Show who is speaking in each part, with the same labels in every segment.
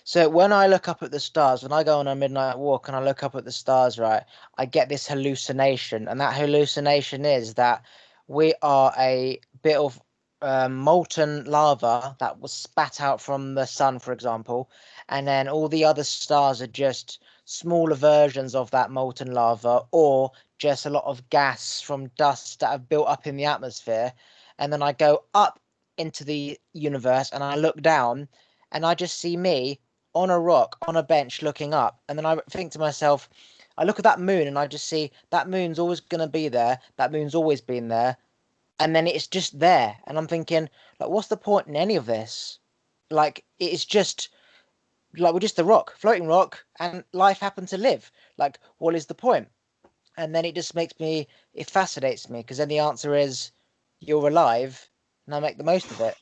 Speaker 1: So when I look up at the stars, when I go on a midnight walk and I look up at the stars, right, I get this hallucination, and that hallucination is that we are a bit of molten lava that was spat out from the sun, for example, and then all the other stars are just smaller versions of that molten lava, or just a lot of gas from dust that have built up in the atmosphere. And then I go up into the universe and I look down and I just see me on a rock, on a bench, looking up. And then I think to myself, I look at that moon and I just see that moon's always going to be there. That moon's always been there. And then it's just there. And I'm thinking, like, what's the point in any of this? Like, it's just, like, we're just a rock, floating rock, and life happened to live. Like, what is the point? And then it just makes me, it fascinates me, because then the answer is, you're alive, and I make the most of it.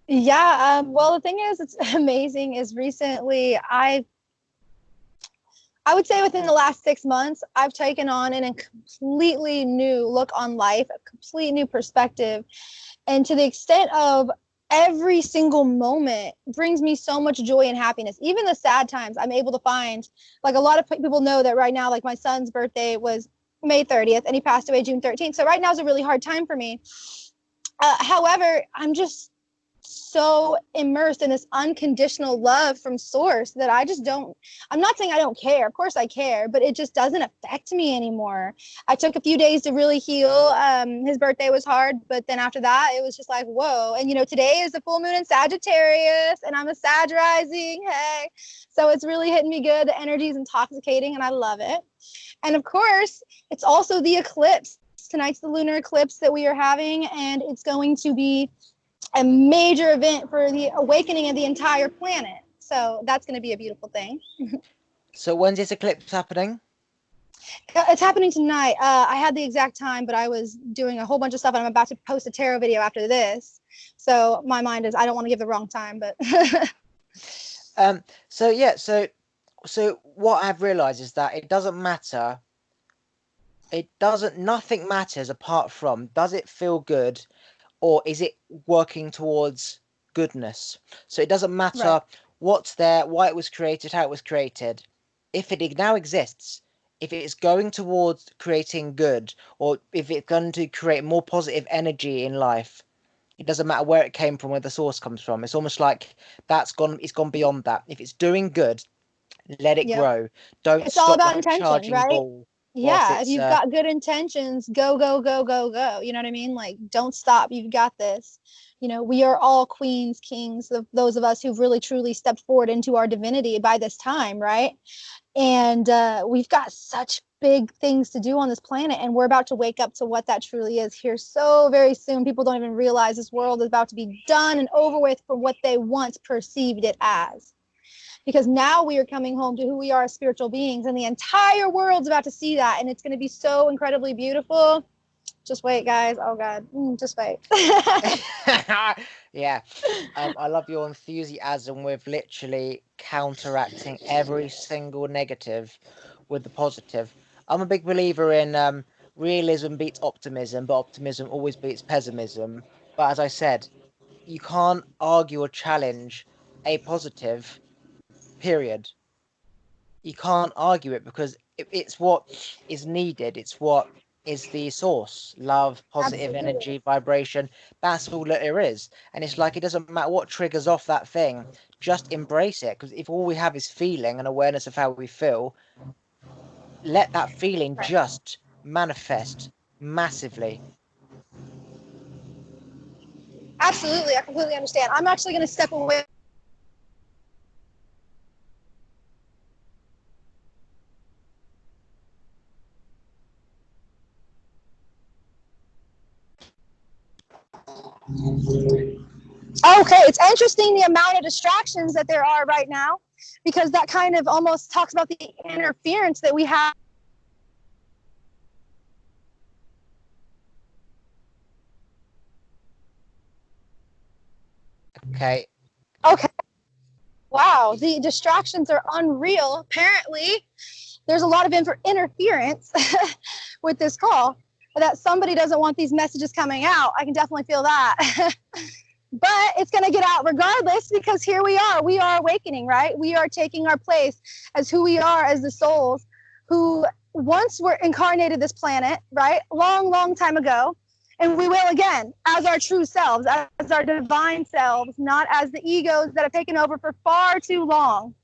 Speaker 2: Yeah, well, the thing is, it's amazing is recently I would say within the last 6 months, I've taken on a completely new look on life, a complete new perspective. And to the extent of every single moment brings me so much joy and happiness. Even the sad times I'm able to find, like a lot of people know that right now, like my son's birthday was May 30th and he passed away June 13th. So right now is a really hard time for me. However, I'm just so immersed in this unconditional love from source that I just don't, I'm not saying I don't care. Of course I care, but it just doesn't affect me anymore. I took a few days to really heal. His birthday was hard, but then after that, it was just like, whoa. And, you know, today is the full moon in Sagittarius and I'm a Sag rising. Hey. So it's really hitting me good. The energy is intoxicating and I love it. And of course, it's also the eclipse. Tonight's the lunar eclipse that we are having, and it's going to be a major event for the awakening of the entire planet. So that's going to be a beautiful thing.
Speaker 1: So when's this eclipse happening?
Speaker 2: It's happening tonight. I had the exact time, but I was doing a whole bunch of stuff, and I'm about to post a tarot video after this. So my mind is, I don't want to give the wrong time, but.
Speaker 1: So yeah, so what I've realized is that it doesn't matter. Nothing matters apart from, does it feel good, or is it working towards goodness? So it doesn't matter
Speaker 2: Right.
Speaker 1: what's there, why it was created, how it was created. If it now exists, if it's going towards creating good, or if it's going to create more positive energy in life, it doesn't matter where it came from, where the source comes from. It's almost like it's gone beyond that. If it's doing good, let it
Speaker 2: Yep.
Speaker 1: grow. Don't
Speaker 2: It's all
Speaker 1: stop
Speaker 2: about
Speaker 1: like a
Speaker 2: intention,
Speaker 1: charging
Speaker 2: right?
Speaker 1: ball whilst
Speaker 2: Yeah. If
Speaker 1: it's
Speaker 2: you've got good intentions, go, go, go, go, go. You know what I mean? Like, don't stop. You've got this. You know, we are all queens, kings, those of us who've really truly stepped forward into our divinity by this time, right? And we've got such big things to do on this planet, and we're about to wake up to what that truly is here so very soon. People don't even realize this world is about to be done and over with for what they once perceived it as, because now we are coming home to who we are as spiritual beings, and the entire world's about to see that, and it's going to be so incredibly beautiful. Just wait, guys. Oh god, just wait.
Speaker 1: yeah. I love your enthusiasm with literally counteracting every single negative with the positive. I'm a big believer in realism beats optimism, but optimism always beats pessimism. But as I said, you can't argue or challenge a positive, period. You can't argue it because it's what is needed. It's what is the source. Love, positive
Speaker 2: Absolutely.
Speaker 1: energy, vibration. That's all that there is. And it's like it doesn't matter what triggers off that thing. Just embrace it. Because if all we have is feeling and awareness of how we feel, let that feeling
Speaker 2: Right.
Speaker 1: just manifest massively.
Speaker 2: Absolutely, I completely understand. I'm actually going to step away. Okay, it's interesting the amount of distractions that there are right now, because that kind of almost talks about the interference that we have.
Speaker 1: Okay.
Speaker 2: Okay, wow, the distractions are unreal. Apparently, there's a lot of interference with this call. that somebody doesn't want these messages coming out. I can definitely feel that. But it's going to get out regardless, because here we are awakening, right? We are taking our place as who we are, as the souls who once were incarnated this planet, right? Long time ago. And we will again as our true selves, as our divine selves, not as the egos that have taken over for far too long.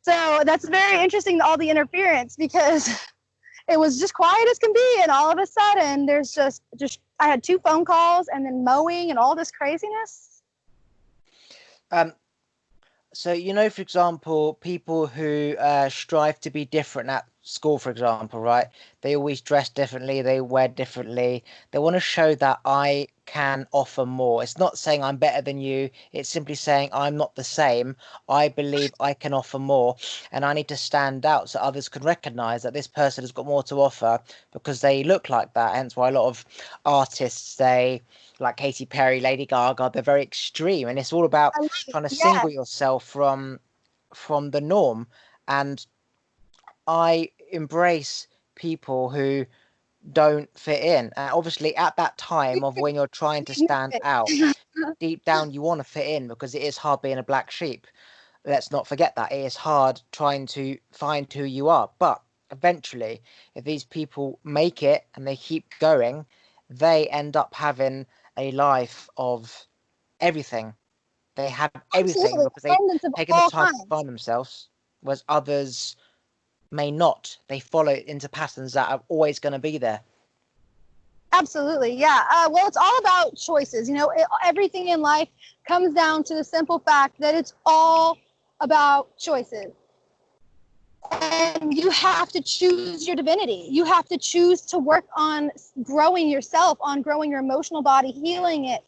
Speaker 2: So that's very interesting, all the interference, because it was just quiet as can be, and all of a sudden there's just I had 2 phone calls and then mowing and all this craziness.
Speaker 1: So, you know, for example, people who strive to be different at school, for example, right? They always dress differently, they wear differently. They want to show that I can offer more. It's not saying I'm better than you. It's simply saying I'm not the same. I believe I can offer more, and I need to stand out so others can recognize that this person has got more to offer because they look like that. Hence why a lot of artists, say, like Katy Perry, Lady Gaga, they're very extreme, and it's all about trying to single yourself from the norm. And I embrace people who don't fit in. And obviously, at that time of when you're trying to stand out, deep down you want to fit in, because it is hard being a black sheep. Let's not forget that it is hard trying to find who you are. But eventually, if these people make it and they keep going, they end up having a life of everything. They have everything because they've taken the time to find themselves, whereas others may not. They follow into patterns that are always going to be there.
Speaker 2: Absolutely, yeah. Well, it's all about choices. You know, everything in life comes down to the simple fact that it's all about choices. And you have to choose your divinity. You have to choose to work on growing yourself, on growing your emotional body, healing it.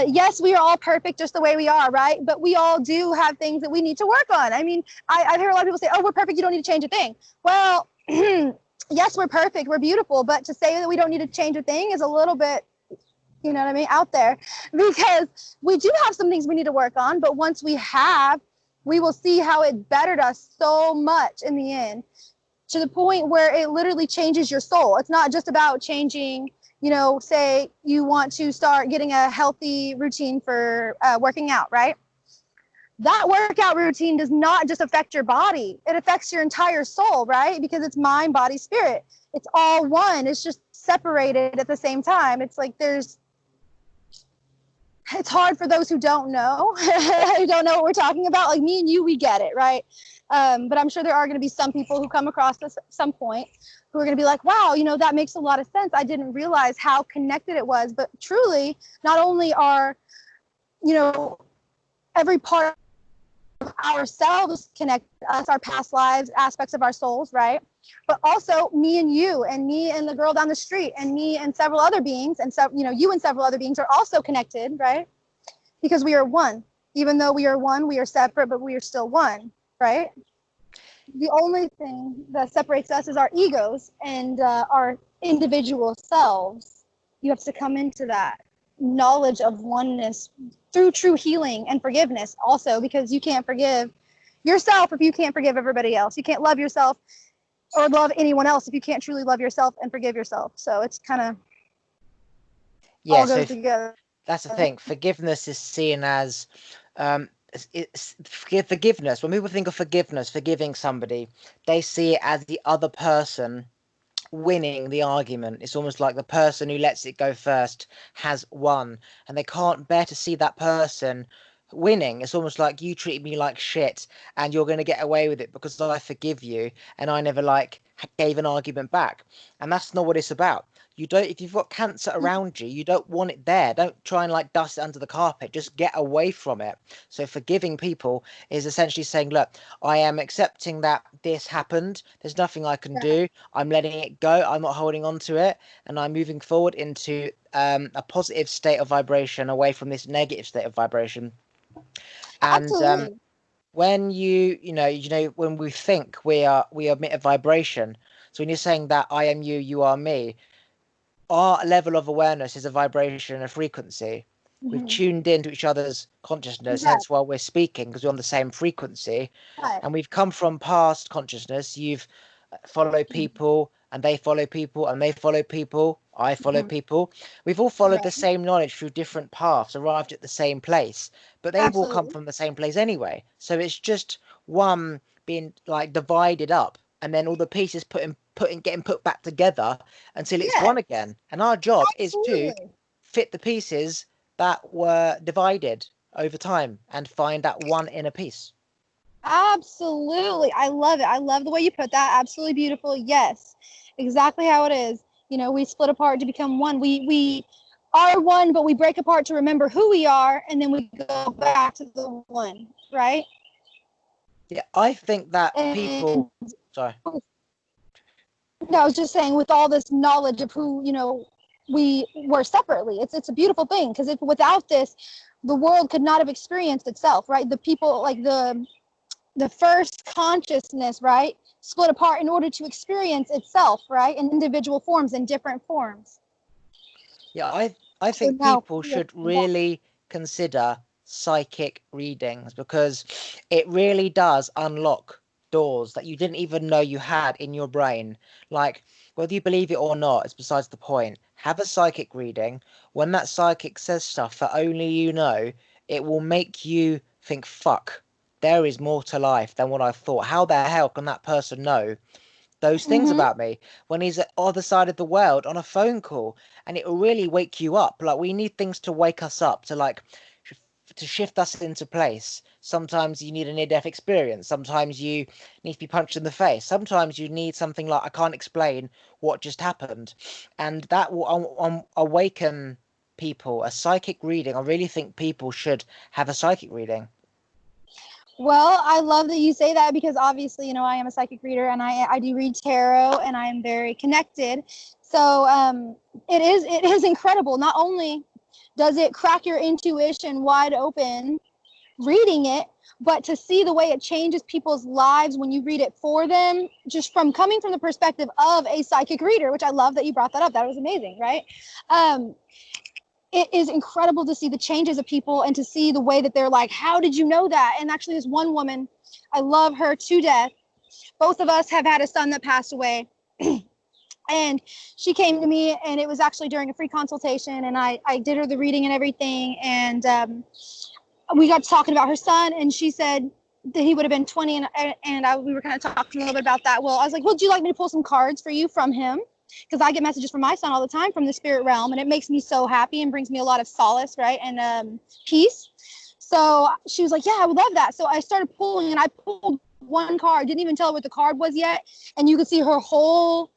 Speaker 2: Yes, we are all perfect just the way we are, right? But we all do have things that we need to work on. I mean, I've heard a lot of people say, oh, we're perfect, you don't need to change a thing. Well, yes, we're perfect, we're beautiful, but to say that we don't need to change a thing is a little bit, you know what I mean, out there, because we do have some things we need to work on, but once we have, we will see how it bettered us so much in the end, to the point where it literally changes your soul. It's not just about changing, you know, say you want to start getting a healthy routine for working out, right? That workout routine does not just affect your body. It affects your entire soul, right? Because it's mind, body, spirit. It's all one. It's just separated at the same time. It's like it's hard for those who don't know, who don't know what we're talking about. Like me and you, we get it, right? But I'm sure there are going to be some people who come across this at some point who are going to be like, wow, you know, that makes a lot of sense. I didn't realize how connected it was. But truly, not only are, you know, every part of ourselves connect us, our past lives, aspects of our souls, right? But also me and you, and me and the girl down the street, and me and several other beings, and so, you know, you and several other beings are also connected, right? Because we are one. Even though we are one, we are separate, but we are still one, right? The only thing that separates us is our egos and our individual selves. You have to come into that knowledge of oneness through true healing and forgiveness also, because you can't forgive yourself if you can't forgive everybody else. You can't love yourself or love anyone else if you can't truly love yourself and forgive yourself. So it's kind of all goes together.
Speaker 1: That's the thing. Forgiveness is seen as it's forgiveness. When people think of forgiveness, forgiving somebody, they see it as the other person winning the argument. It's almost like the person who lets it go first has won, and they can't bear to see that person winning. It's almost like you treated me like shit and you're going to get away with it because I forgive you and I never gave an argument back. And that's not what it's about. You don't, if you've got cancer around you, you don't want it there. Don't try and dust it under the carpet. Just get away from it. So forgiving people is essentially saying, look, I am accepting that this happened. There's nothing I can do. I'm letting it go. I'm not holding on to it. And I'm moving forward into a positive state of vibration away from this negative state of vibration. And when you know, when we think we emit a vibration. So when you're saying that I am you, you are me, our level of awareness is a vibration, a frequency. Mm-hmm. We've tuned into each other's consciousness, hence why we're speaking, because we're on the same frequency. And we've come from past consciousness. You've followed people and they follow people, and they follow people. I follow people. We've all followed the
Speaker 2: Right.
Speaker 1: same knowledge through different paths, arrived at the same place, but they've all come
Speaker 2: Absolutely.
Speaker 1: from the same place anyway. So it's just one being like divided up, and then all the pieces getting put back together until it's
Speaker 2: Yeah,
Speaker 1: one again. And our job is to
Speaker 2: absolutely.
Speaker 1: fit the pieces that were divided over time and find that one inner piece.
Speaker 2: Absolutely. I love it. I love the way you put that. Absolutely beautiful. Yes. Exactly how it is. You know, we split apart to become one. We are one, but we break apart to remember who we are, and then we go back to the one, right?
Speaker 1: Yeah, I think that
Speaker 2: And
Speaker 1: people. Sorry.
Speaker 2: no, I was just saying, with all this knowledge of who, we were separately, it's a beautiful thing, because if without this, the world could not have experienced itself, right? The people, like the first consciousness, right, split apart in order to experience itself, right, in individual forms, in different forms.
Speaker 1: Yeah, I
Speaker 2: So
Speaker 1: think
Speaker 2: now,
Speaker 1: people should really consider psychic readings because it really does unlock doors that you didn't even know you had in your brain. Like, whether you believe it or not, it's besides the point. Have a psychic reading. When that psychic says stuff that only you know, it will make you think, fuck, there is more to life than what I thought. How the hell can that person know those things
Speaker 2: mm-hmm.
Speaker 1: about me when he's at the other side of the world on a phone call? And it will really wake you up. Like, we need things to wake us up, to like to shift us into place. Sometimes you need a near-death experience. Sometimes you need to be punched in the face. Sometimes you need something like, I can't explain what just happened, and that will awaken people. A psychic reading, I really think people should have a psychic reading.
Speaker 2: Well, I love that you say that, because obviously, I am a psychic reader, and I do read tarot, and I am very connected. So it is incredible. Not only does it crack your intuition wide open reading it, but to see the way it changes people's lives when you read it for them, just from coming from the perspective of a psychic reader, which I love that you brought that up. That was amazing, right? It is incredible to see the changes of people, and to see the way that they're like, how did you know that? And actually, this one woman, I love her to death. Both of us have had a son that passed away. And she came to me, and it was actually during a free consultation, and I did her the reading and everything. And we got talking about her son, and she said that he would have been 20, and we were kind of talking a little bit about that. Well, I was like, well, do you like me to pull some cards for you from him? Because I get messages from my son all the time from the spirit realm, and it makes me so happy and brings me a lot of solace, right, and peace. So she was like, yeah, I would love that. So I started pulling, and I pulled one card, didn't even tell her what the card was yet, and you could see her whole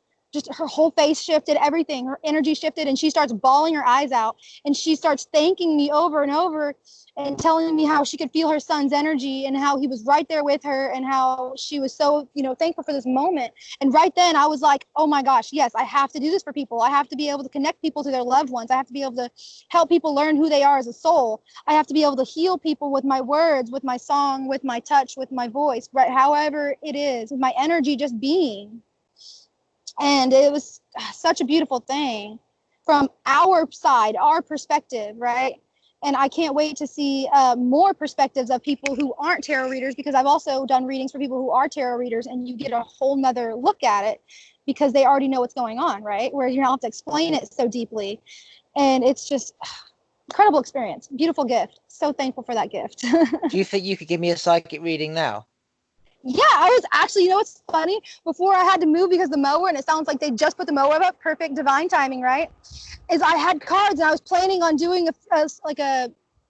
Speaker 2: face shifted, everything, her energy shifted, and she starts bawling her eyes out, and she starts thanking me over and over, and telling me how she could feel her son's energy, and how he was right there with her, and how she was so, thankful for this moment. And right then I was like, oh my gosh, yes, I have to do this for people. I have to be able to connect people to their loved ones. I have to be able to help people learn who they are as a soul. I have to be able to heal people with my words, with my song, with my touch, with my voice, right? However it is, with my energy, just being. And it was such a beautiful thing from our side, our perspective, right? And I can't wait to see more perspectives of people who aren't tarot readers, because I've also done readings for people who are tarot readers, and you get a whole nother look at it because they already know what's going on, right? Where you don't have to explain it so deeply. And it's just incredible experience, beautiful gift. So thankful for that gift.
Speaker 1: Do you think you could give me a psychic reading now?
Speaker 2: Yeah, I was actually, what's funny? Before I had to move because of the mower, and it sounds like they just put the mower up, perfect divine timing, right? Is I had cards, and I was planning on doing a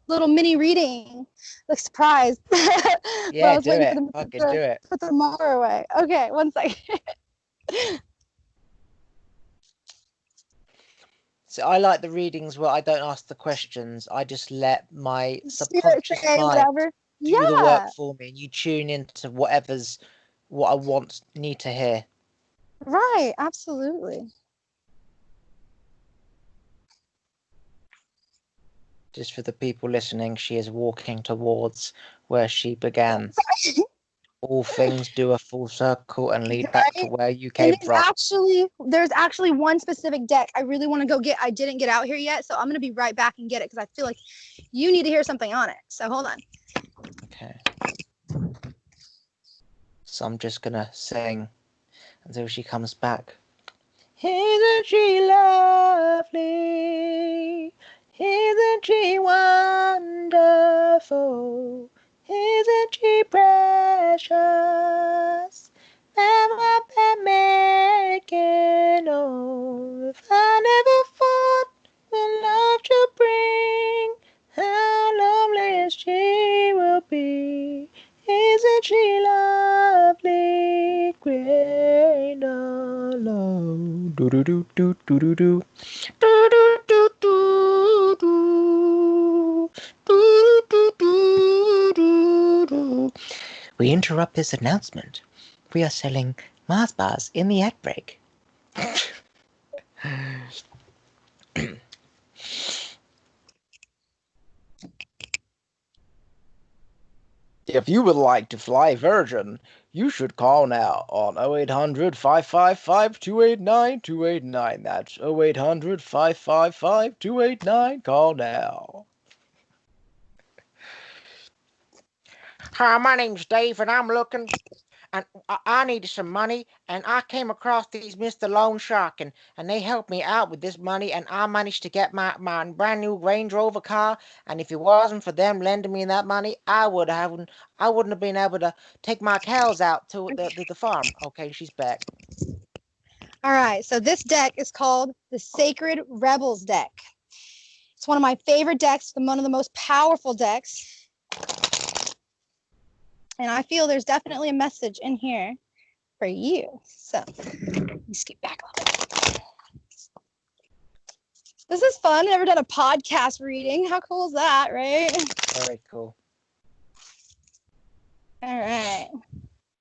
Speaker 2: little mini reading, like surprise. But I
Speaker 1: Yeah,
Speaker 2: was
Speaker 1: do
Speaker 2: waiting for
Speaker 1: it.
Speaker 2: them
Speaker 1: Fucking do
Speaker 2: to
Speaker 1: it.
Speaker 2: put the mower away. Okay, one second.
Speaker 1: So I like the readings where I don't ask the questions. I just let my
Speaker 2: Spirit
Speaker 1: subconscious
Speaker 2: say
Speaker 1: mind
Speaker 2: whatever.
Speaker 1: do the work
Speaker 2: Yeah,
Speaker 1: for me, and you tune into what I need to hear.
Speaker 2: right, absolutely.
Speaker 1: Just for the people listening, she is walking towards where she began. All things do a full circle and lead back to
Speaker 2: Right?
Speaker 1: where you
Speaker 2: And
Speaker 1: came from.
Speaker 2: there's actually one specific deck I really want to go get. I didn't get out here yet, so I'm gonna be right back and get it, because I feel like you need to hear something on it. So hold on.
Speaker 1: Okay. So I'm just gonna sing until she comes back. Isn't she lovely? Isn't she wonderful? Isn't she precious? Never been making oh, if I never thought what love should bring, how lovely she will be. Isn't she lovely? Great alone. Do do do do do do do. Do do do do do. Do do do do do. We interrupt this announcement. We are selling Mars bars in the ad break. If you would like to fly Virgin, you should call now on 0800 555 289 289. That's 0800 555 289. Call now. Hi, my name's Dave, and I'm looking, and I needed some money, and I came across these Mr. Loan Shark, and they helped me out with this money, and I managed to get my brand new Range Rover car, and if it wasn't for them lending me that money, I wouldn't have been able to take my cows out to the farm. Okay, she's back.
Speaker 2: All right, so this deck is called the Sacred Rebels deck. It's one of my favorite decks, one of the most powerful decks. And I feel there's definitely a message in here for you. So let me scoot back a little bit. This is fun. I've never done a podcast reading. How cool is that, right?
Speaker 1: Very cool.
Speaker 2: All right.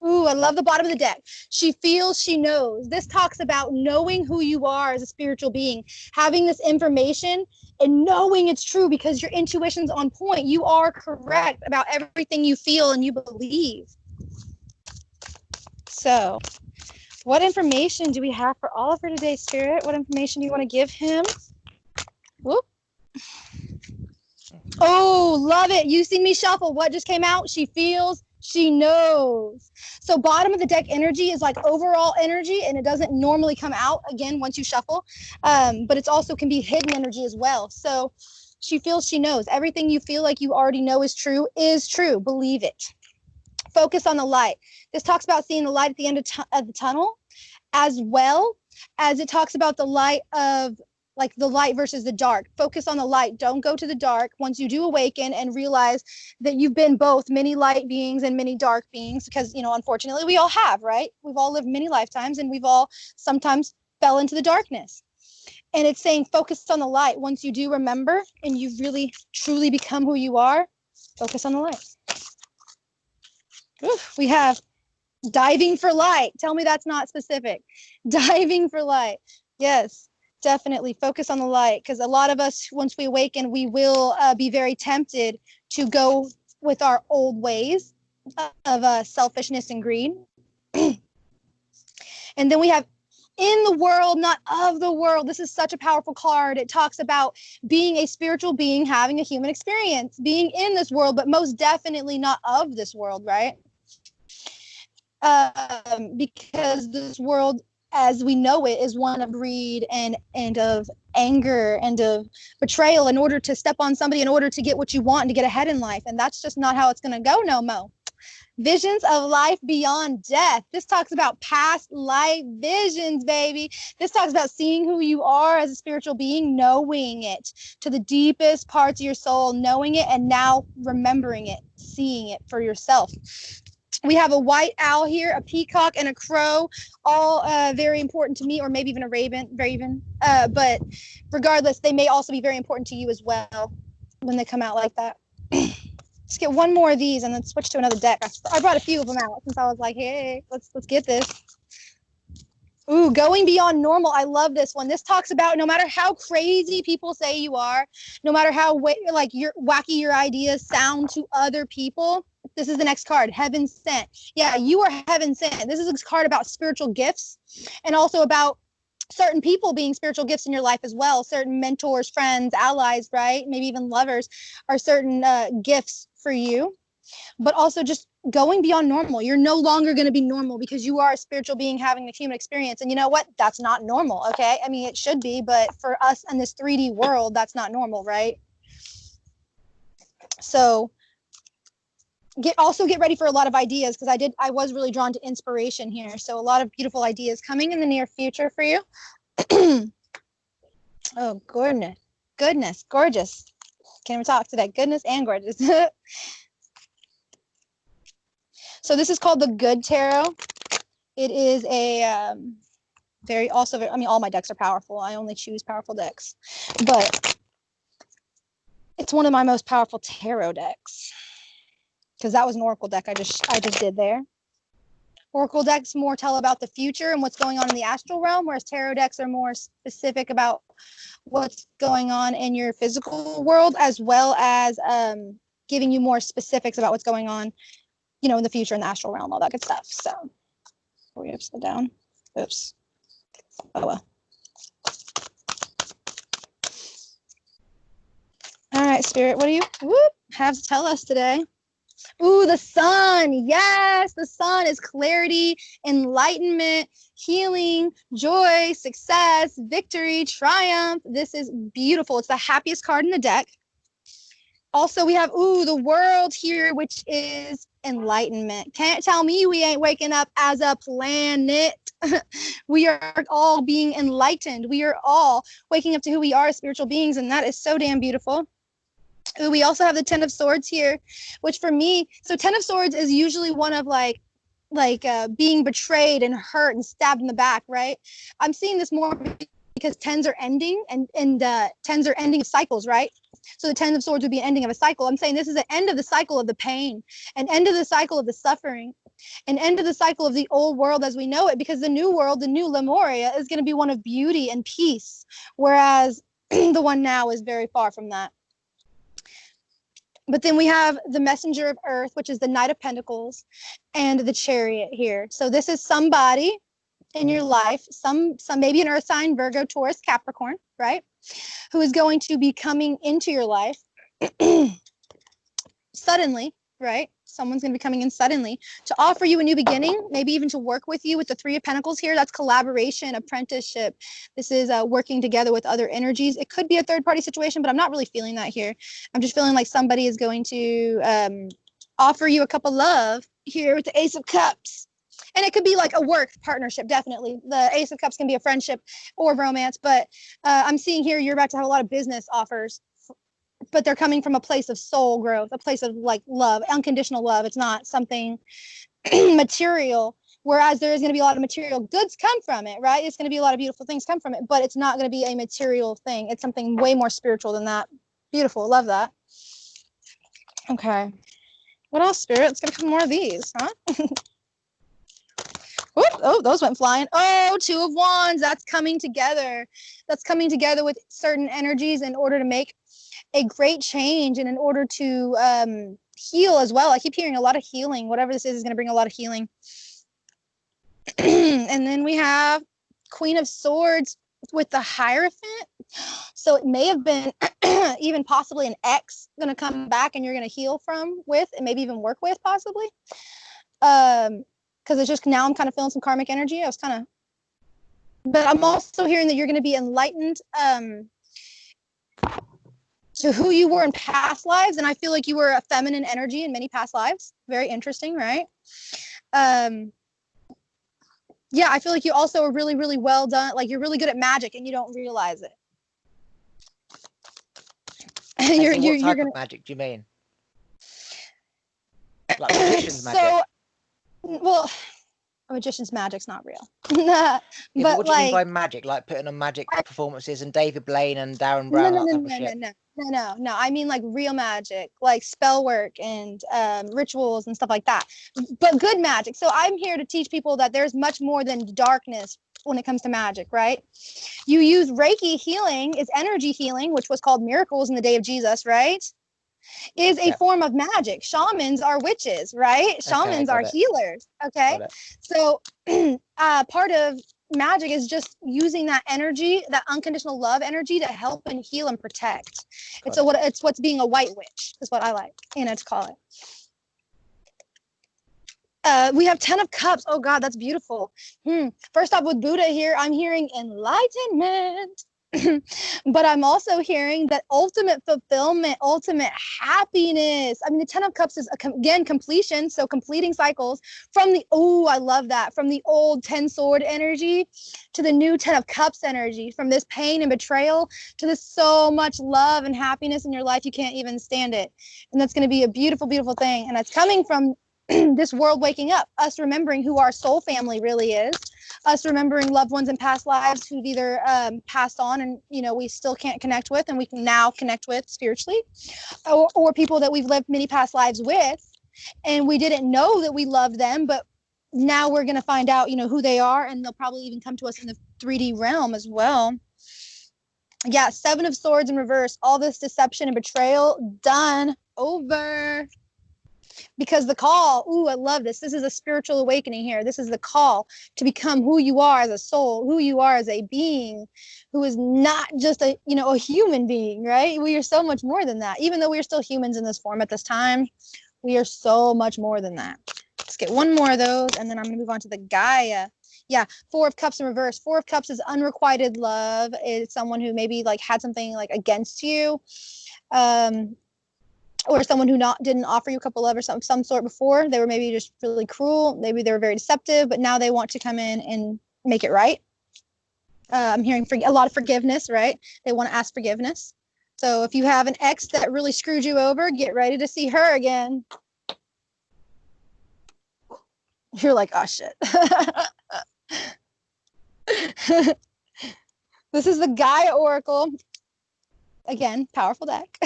Speaker 2: Ooh, I love the bottom of the deck. She feels, she knows. This talks about knowing who you are as a spiritual being, having this information and knowing it's true because your intuition's on point. You are correct about everything you feel and you believe. So, what information do we have for Oliver today, Spirit? What information do you want to give him? Whoop. Oh, love it. You see me shuffle. What just came out? She feels, she knows. So bottom of the deck energy is like overall energy, and it doesn't normally come out again once you shuffle, but it's also can be hidden energy as well. So she feels, she knows. Everything you feel like you already know is true. Believe it. Focus on the light. This talks about seeing the light at the end of the tunnel, as well as it talks about the light of like the light versus the dark. Focus on the light. Don't go to the dark. Once you do awaken and realize that you've been both many light beings and many dark beings, because, you know, unfortunately we all have, right? We've all lived many lifetimes and we've all sometimes fell into the darkness. And it's saying focus on the light. Once you do remember and you really truly become who you are, focus on the light. Oof, we have diving for light. Tell me that's not specific. Diving for light. Yes. Definitely focus on the light, because a lot of us, once we awaken, we will be very tempted to go with our old ways of selfishness and greed. And then we have in the world, not of the world. This is such a powerful card. It talks about being a spiritual being, having a human experience, being in this world, but most definitely not of this world, right? Because this world, as we know it, is one of greed and of anger and of betrayal in order to step on somebody in order to get what you want and to get ahead in life. And that's just not how it's going to go no more. Visions of life beyond death. This talks about past life visions, baby. This talks about seeing who you are as a spiritual being, knowing it to the deepest parts of your soul, knowing it and now remembering it, seeing it for yourself. We have a white owl here, a peacock, and a crow, all very important to me, or maybe even a raven. But regardless, they may also be very important to you as well when they come out like that. Let's get one more of these and then switch to another deck. I brought a few of them out since I was like, hey, let's get this. Ooh, going beyond normal. I love this one. This talks about no matter how crazy people say you are, no matter how like wacky your ideas sound to other people. This is the next card, Heaven Sent. Yeah, you are heaven sent. This is a card about spiritual gifts and also about certain people being spiritual gifts in your life as well. Certain mentors, friends, allies, right? Maybe even lovers are certain gifts for you. But also just going beyond normal. You're no longer going to be normal because you are a spiritual being having a human experience. And you know what? That's not normal. Okay. I mean, it should be, but for us in this 3D world, that's not normal, right? So get ready for a lot of ideas, because I was really drawn to inspiration here. So a lot of beautiful ideas coming in the near future for you. Oh, goodness, gorgeous. Can't even talk today. Goodness and gorgeous. So this is called the Good Tarot. It is a I mean, all my decks are powerful. I only choose powerful decks, but it's one of my most powerful tarot decks, because that was an oracle deck I just did there. Oracle decks more tell about the future and what's going on in the astral realm, whereas tarot decks are more specific about what's going on in your physical world, as well as giving you more specifics about what's going on, you know, in the future in the astral realm, all that good stuff. So we upside down. Oops. Oh well. All right, Spirit, what do you have to tell us today? Ooh, the sun. Yes, the sun is clarity, enlightenment, healing, joy, success, victory, triumph. This is beautiful. It's the happiest card in the deck. Also, we have, the world here, which is enlightenment. Can't tell me we ain't waking up as a planet. We are all being enlightened. We are all waking up to who we are as spiritual beings, and that is so damn beautiful. Ooh, we also have the Ten of Swords here, which for me, so Ten of Swords is usually one of like being betrayed and hurt and stabbed in the back, right? I'm seeing this more because tens are ending, and tens are ending of cycles, right? So the Ten of Swords would be an ending of a cycle. I'm saying this is an end of the cycle of the pain, an end of the cycle of the suffering, an end of the cycle of the old world as we know it, because the new world, the new Lemuria, is going to be one of beauty and peace, whereas the one now is very far from that. But then we have the Messenger of Earth, which is the Knight of Pentacles, and the Chariot here. So this is somebody in your life, some maybe an earth sign, Virgo, Taurus, Capricorn, right? Who is going to be coming into your life suddenly, right? Someone's going to be coming in suddenly to offer you a new beginning, maybe even to work with you with the Three of Pentacles here. That's collaboration, apprenticeship. This is working together with other energies. It could be a third-party situation, but I'm not really feeling that here. I'm just feeling like somebody is going to offer you a cup of love here with the Ace of Cups. And it could be like a work partnership, definitely. The Ace of Cups can be a friendship or romance, but I'm seeing here you're about to have a lot of business offers, but they're coming from a place of soul growth, a place of like love, unconditional love. It's not something material, whereas there is going to be a lot of material goods come from it, right? It's going to be a lot of beautiful things come from it, but it's not going to be a material thing. It's something way more spiritual than that. Beautiful. Love that. Okay. What else, Spirit? Let's get a couple more of these, huh? Oh, those went flying. Oh, Two of Wands. That's coming together. That's coming together with certain energies in order to make a great change and in order to heal as well. I keep hearing a lot of healing. Whatever this is going to bring a lot of healing. And then we have Queen of Swords with the Hierophant. So it may have been even possibly an ex going to come back and you're going to heal with and maybe even work with possibly. Because it's just now I'm kind of feeling some karmic energy. But I'm also hearing that you're going to be enlightened to who you were in past lives. And I feel like you were a feminine energy in many past lives. Very interesting, right? Yeah, I feel like you also are really, really well done. Like you're really good at magic and you don't realize it.
Speaker 1: What type of magic do you mean? Like magician's magic?
Speaker 2: Well, a magician's magic's not real.
Speaker 1: But what do you mean by magic? Like putting on magic performances and David Blaine and Darren Brown, that type of shit?
Speaker 2: No. I mean like real magic, like spell work and rituals and stuff like that. But good magic. So I'm here to teach people that there's much more than darkness when it comes to magic, right? You use Reiki healing, is energy healing, which was called miracles in the day of Jesus, right? Is a form of magic. Shamans are witches, right? Shamans are healers. Okay. So part of magic is just using that energy, that unconditional love energy to help and heal and protect. It's what's being a white witch is what I like, to call it. We have 10 of Cups. Oh God, that's beautiful. First off, with Buddha here, I'm hearing enlightenment. But I'm also hearing that ultimate fulfillment, ultimate happiness. I mean, the 10 of Cups is, again, completion. So completing cycles from the, I love that. From the old 10 sword energy to the new 10 of Cups energy, from this pain and betrayal to this so much love and happiness in your life, you can't even stand it. And that's going to be a beautiful, beautiful thing. And that's coming from this world waking up, us remembering who our soul family really is, us remembering loved ones in past lives who've either passed on and, we still can't connect with and we can now connect with spiritually, or people that we've lived many past lives with and we didn't know that we loved them, but now we're going to find out, who they are, and they'll probably even come to us in the 3D realm as well. Yeah, 7 of Swords in reverse, all this deception and betrayal, done, over. Because the call, I love this. This is a spiritual awakening here. This is the call to become who you are as a soul, who you are as a being, who is not just a human being, right? We are so much more than that. Even though we are still humans in this form at this time, we are so much more than that. Let's get one more of those, and then I'm going to move on to the Gaia. Yeah, 4 of Cups in reverse. 4 of Cups is unrequited love. It's someone who maybe had something against you. Or someone who didn't offer you a cup of love or some sort before. They were maybe just really cruel. Maybe they were very deceptive, but now they want to come in and make it right. I'm hearing a lot of forgiveness, right? They want to ask forgiveness. So if you have an ex that really screwed you over, get ready to see her again. You're like, oh, shit. This is the Gaia Oracle. Again, powerful deck.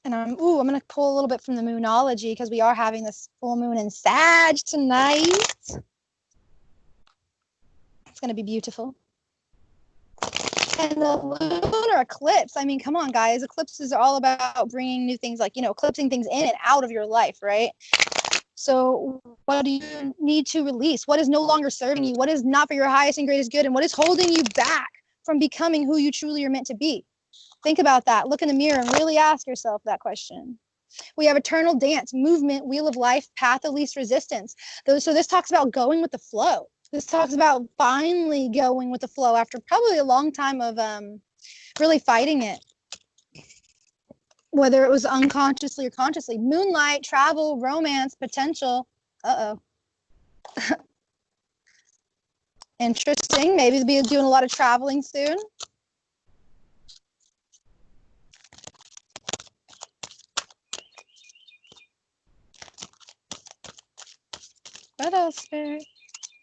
Speaker 2: And I'm going to pull a little bit from the Moonology because we are having this full moon in Sag tonight. It's going to be beautiful. And the lunar eclipse, I mean, come on, guys. Eclipses are all about bringing new things, eclipsing things in and out of your life, right? So what do you need to release? What is no longer serving you? What is not for your highest and greatest good? And what is holding you back from becoming who you truly are meant to be? Think about that. Look in the mirror and really ask yourself that question. We have eternal dance, movement, wheel of life, path of least resistance. So this talks about going with the flow. This talks about finally going with the flow after probably a long time of really fighting it. Whether it was unconsciously or consciously. Moonlight, travel, romance, potential. Interesting. Maybe we'll be doing a lot of traveling soon. What else, Spirit?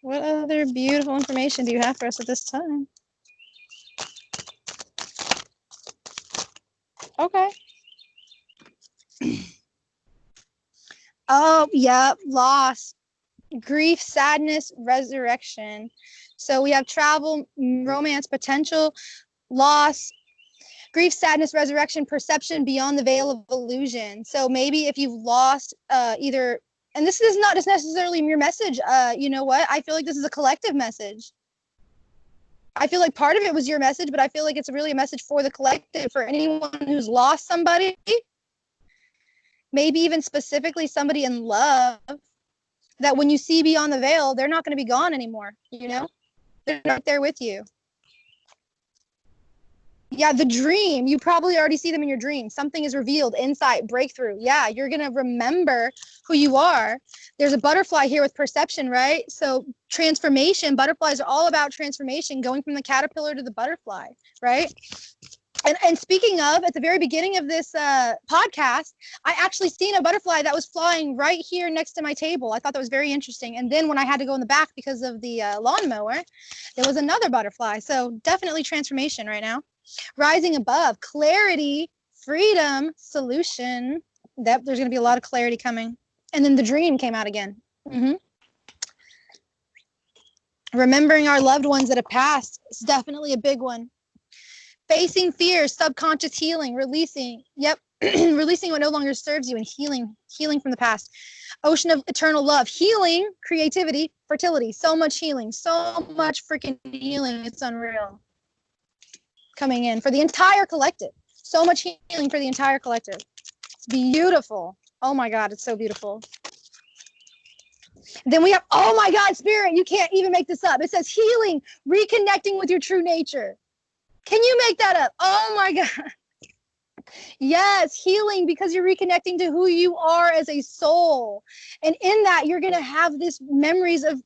Speaker 2: What other beautiful information do you have for us at this time? Okay. Oh, yeah, loss, grief, sadness, resurrection. So we have travel, romance, potential, loss, grief, sadness, resurrection, perception beyond the veil of illusion. So maybe if you've lost either, and this is not just necessarily your message, you know what? I feel like this is a collective message. I feel like part of it was your message, but I feel like it's really a message for the collective, for anyone who's lost somebody, maybe even specifically somebody in love, that when you see beyond the veil, they're not going to be gone anymore, They're right there with you. Yeah, the dream. You probably already see them in your dream. Something is revealed, insight, breakthrough. Yeah, you're going to remember who you are. There's a butterfly here with perception, right? So transformation, butterflies are all about transformation, going from the caterpillar to the butterfly, right? And speaking of, at the very beginning of this podcast, I actually seen a butterfly that was flying right here next to my table. I thought that was very interesting. And then when I had to go in the back because of the lawnmower, there was another butterfly. So definitely transformation right now. Rising above, clarity, freedom, solution. There's going to be a lot of clarity coming. And then the dream came out again. Remembering our loved ones that have passed is definitely a big one. Facing fears, subconscious healing, releasing. Yep. Releasing what no longer serves you and healing from the past. Ocean of eternal love, healing, creativity, fertility. So much healing, so much freaking healing. It's unreal. coming in for the entire collective. So much healing for the entire collective. It's beautiful. Oh my God, it's so beautiful. Then we have, oh my God, Spirit, you can't even make this up. It says healing, reconnecting with your true nature. Can you make that up? Oh my God. Yes, healing, because you're reconnecting to who you are as a soul. And in that, you're going to have this memories of,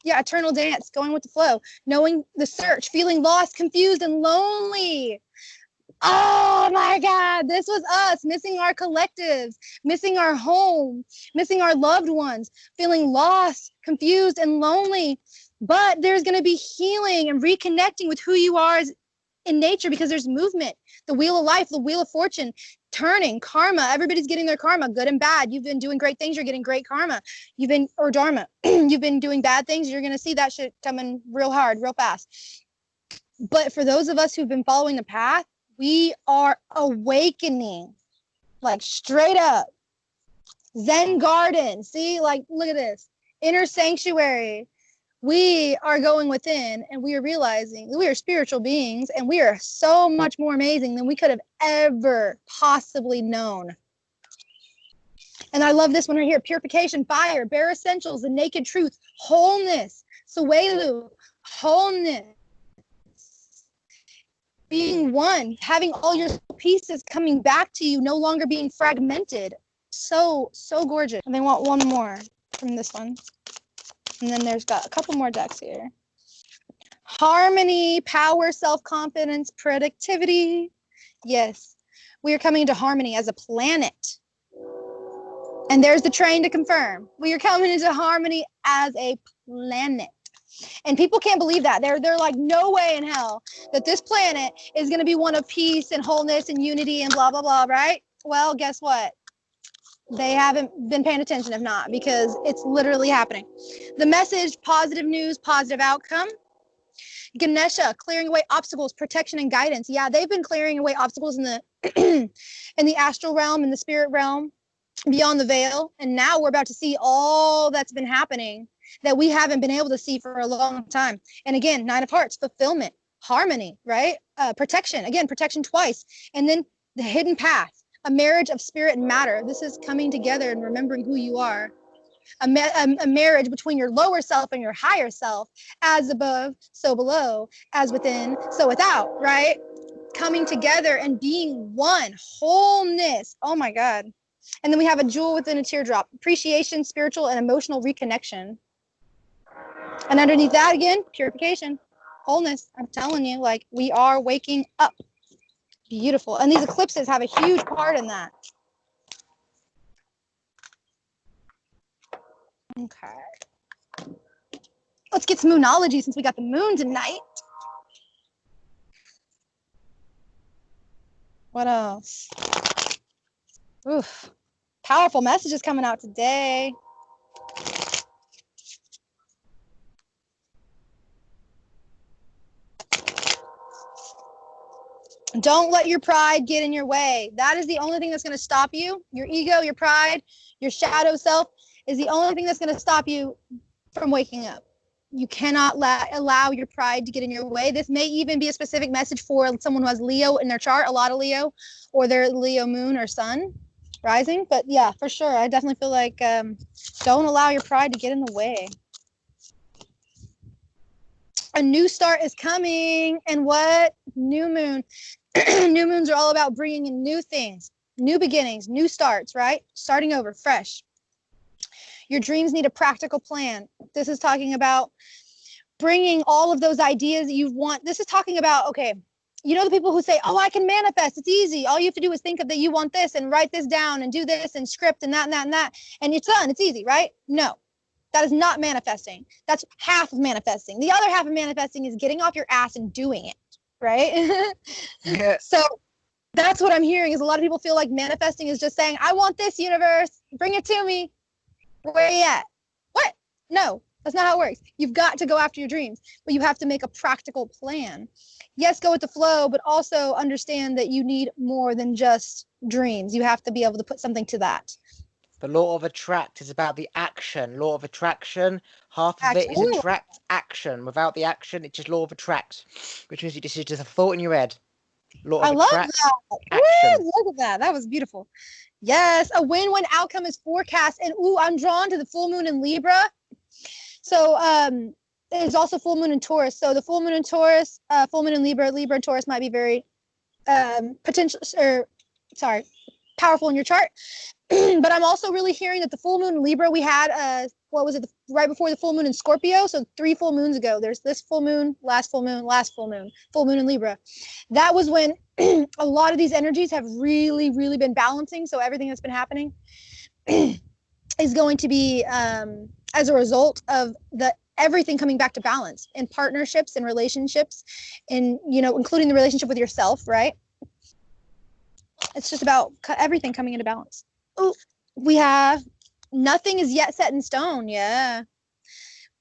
Speaker 2: eternal dance, going with the flow, knowing the search, feeling lost, confused, and lonely. Oh my God, this was us missing our collectives, missing our home, missing our loved ones, feeling lost, confused, and lonely. But there's going to be healing and reconnecting with who you are in nature, because there's movement, the wheel of life, the wheel of fortune, turning, karma. Everybody's getting their karma, good and bad. You've been doing great things, you're getting great karma. Or dharma. You've been doing bad things, you're going to see that shit coming real hard, real fast. But for those of us who've been following the path, we are awakening, like straight up. Zen garden. See, like, look at this. Inner sanctuary. We are going within, and we are realizing we are spiritual beings, and we are so much more amazing than we could have ever possibly known. And I love this one right here. Purification, fire, bare essentials, the naked truth, wholeness, Suelu, wholeness. Being one, having all your pieces coming back to you, no longer being fragmented. So gorgeous. And they want one more from this one. And then there's got a couple more decks here. Harmony, power, self-confidence, productivity. Yes, we are coming into harmony as a planet. And there's the train to confirm. We are coming into harmony as a planet. And people can't believe that. They're like, no way in hell that this planet is going to be one of peace and wholeness and unity and blah, blah, blah, right? Well, guess what? They haven't been paying attention, if not, because it's literally happening. The message, positive news, positive outcome. Ganesha, clearing away obstacles, protection, and guidance. Yeah, they've been clearing away obstacles in the in the astral realm, in the spirit realm, beyond the veil. And now we're about to see all that's been happening that we haven't been able to see for a long time. And again, Nine of Hearts, fulfillment, harmony, right? Protection, again, protection twice. And then the hidden path, a marriage of spirit and matter. This is coming together and remembering who you are. A marriage between your lower self and your higher self, as above, so below, as within, so without, right? Coming together and being one, wholeness. Oh my God. And then we have a jewel within a teardrop, appreciation, spiritual and emotional reconnection. And underneath that, again, purification, wholeness. I'm telling you, like, we are waking up. Beautiful. And these eclipses have a huge part in that. Okay. Let's get some moonology since we got the moon tonight. What else? Oof. Powerful messages coming out today. Don't let your pride get in your way. That is the only thing that's going to stop you. Your ego, your pride, your shadow self is the only thing that's going to stop you from waking up. You cannot allow your pride to get in your way. This may even be a specific message for someone who has Leo in their chart, a lot of Leo, or their Leo moon or sun rising. But yeah, for sure. I definitely feel like don't allow your pride to get in the way. A new start is coming. And what? New moon. New moons are all about bringing in new things, new beginnings, new starts, right? Starting over, fresh. Your dreams need a practical plan. This is talking about bringing all of those ideas that you want. This is talking about, okay, you know the people who say, oh, I can manifest. It's easy. All you have to do is think of that you want this and write this down and do this and script and that and that and that. And it's done. It's easy, right? No, that is not manifesting. That's half of manifesting. The other half of manifesting is getting off your ass and doing it, right?
Speaker 1: Yeah.
Speaker 2: So that's what I'm hearing is a lot of people feel like manifesting is just saying, I want this, universe. Bring it to me. Where are you at? What? No, that's not how it works. You've got to go after your dreams, but you have to make a practical plan. Yes, go with the flow, but also understand that you need more than just dreams. You have to be able to put something to that.
Speaker 1: The law of attract is about the action. Law of attraction, half of it is attract action. Without the action, it's just law of attract, which means this is just a thought in your head. Lot
Speaker 2: I
Speaker 1: of
Speaker 2: love
Speaker 1: attract
Speaker 2: that.
Speaker 1: action.
Speaker 2: Woo, look at that. That was beautiful. Yes, a win-win outcome is forecast. And ooh, I'm drawn to the full moon in Libra. So there's also full moon in Taurus. So the full moon in Taurus, full moon in Libra, Libra and Taurus might be very powerful in your chart. But I'm also really hearing that the full moon in Libra, we had what was it, right before the full moon in Scorpio, so 3 full moons ago. There's this full moon, last full moon, full moon in Libra. That was when a lot of these energies have really, really been balancing. So everything that's been happening is going to be as a result of the everything coming back to balance in partnerships and relationships, and including the relationship with yourself, right? It's just about everything coming into balance. Oh, we have nothing is yet set in stone. Yeah.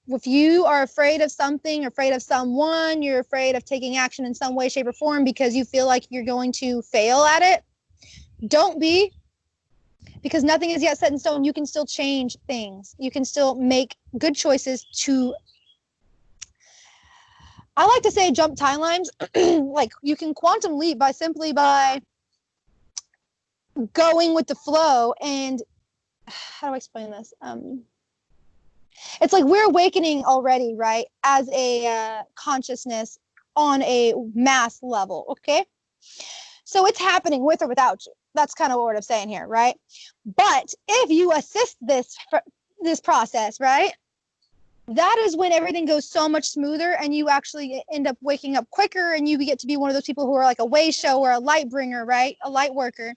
Speaker 2: If you are afraid of something, afraid of someone, you're afraid of taking action in some way, shape, or form because you feel like you're going to fail at it, don't be, because nothing is yet set in stone. You can still change things. You can still make good choices to, I like to say, jump timelines. Like you can quantum leap by going with the flow. And how do I explain this? It's like we're awakening already, right? As a consciousness on a mass level, okay? So it's happening with or without you. That's kind of what I'm saying here, right? But if you assist this process, right? That is when everything goes so much smoother and you actually end up waking up quicker and you get to be one of those people who are like a way show or a light bringer, right? A light worker.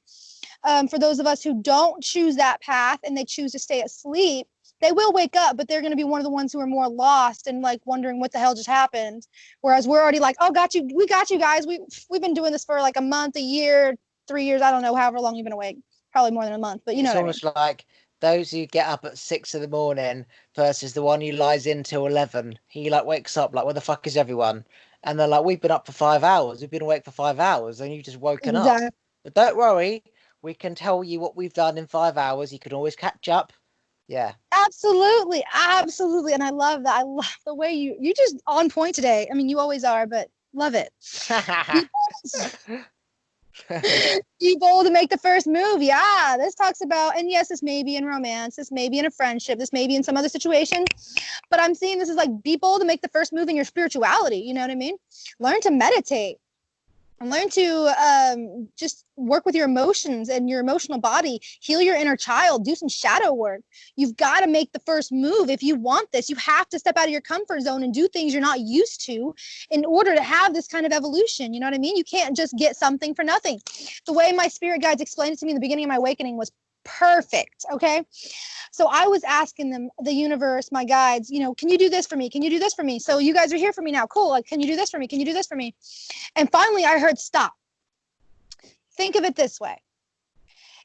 Speaker 2: For those of us who don't choose that path and they choose to stay asleep, they will wake up, but they're going to be one of the ones who are more lost and like wondering what the hell just happened. Whereas we're already like, oh, we got you guys. We've been doing this for like a month, a year, 3 years. I don't know, however long you've been awake. Probably more than a month, but you know
Speaker 1: It's
Speaker 2: what I mean.
Speaker 1: almost like those who get up at 6 in the morning versus the one who lies in till 11. He like wakes up like, where the fuck is everyone? And they're like, we've been up for 5 hours. We've been awake for 5 hours, and you've just woken up.
Speaker 2: Exactly.
Speaker 1: But don't worry, we can tell you what we've done in 5 hours. You can always catch up. Yeah.
Speaker 2: Absolutely. And I love that. I love the way you just on point today. I mean, you always are, but love it. Be bold to make the first move. Yeah, this talks about, and yes, this may be in romance, this may be in a friendship, this may be in some other situation, but I'm seeing this is like be bold to make the first move in your spirituality. You know what I mean? Learn to meditate and learn to just work with your emotions and your emotional body, heal your inner child, do some shadow work. You've got to make the first move. If you want this, you have to step out of your comfort zone and do things you're not used to in order to have this kind of evolution. You know what I mean? You can't just get something for nothing. The way my spirit guides explained it to me in the beginning of my awakening was perfect. Okay. So I was asking them, the universe, my guides, can you do this for me? Can you do this for me? So you guys are here for me now. Cool. Like, can you do this for me? Can you do this for me? And finally I heard, stop. Think of it this way.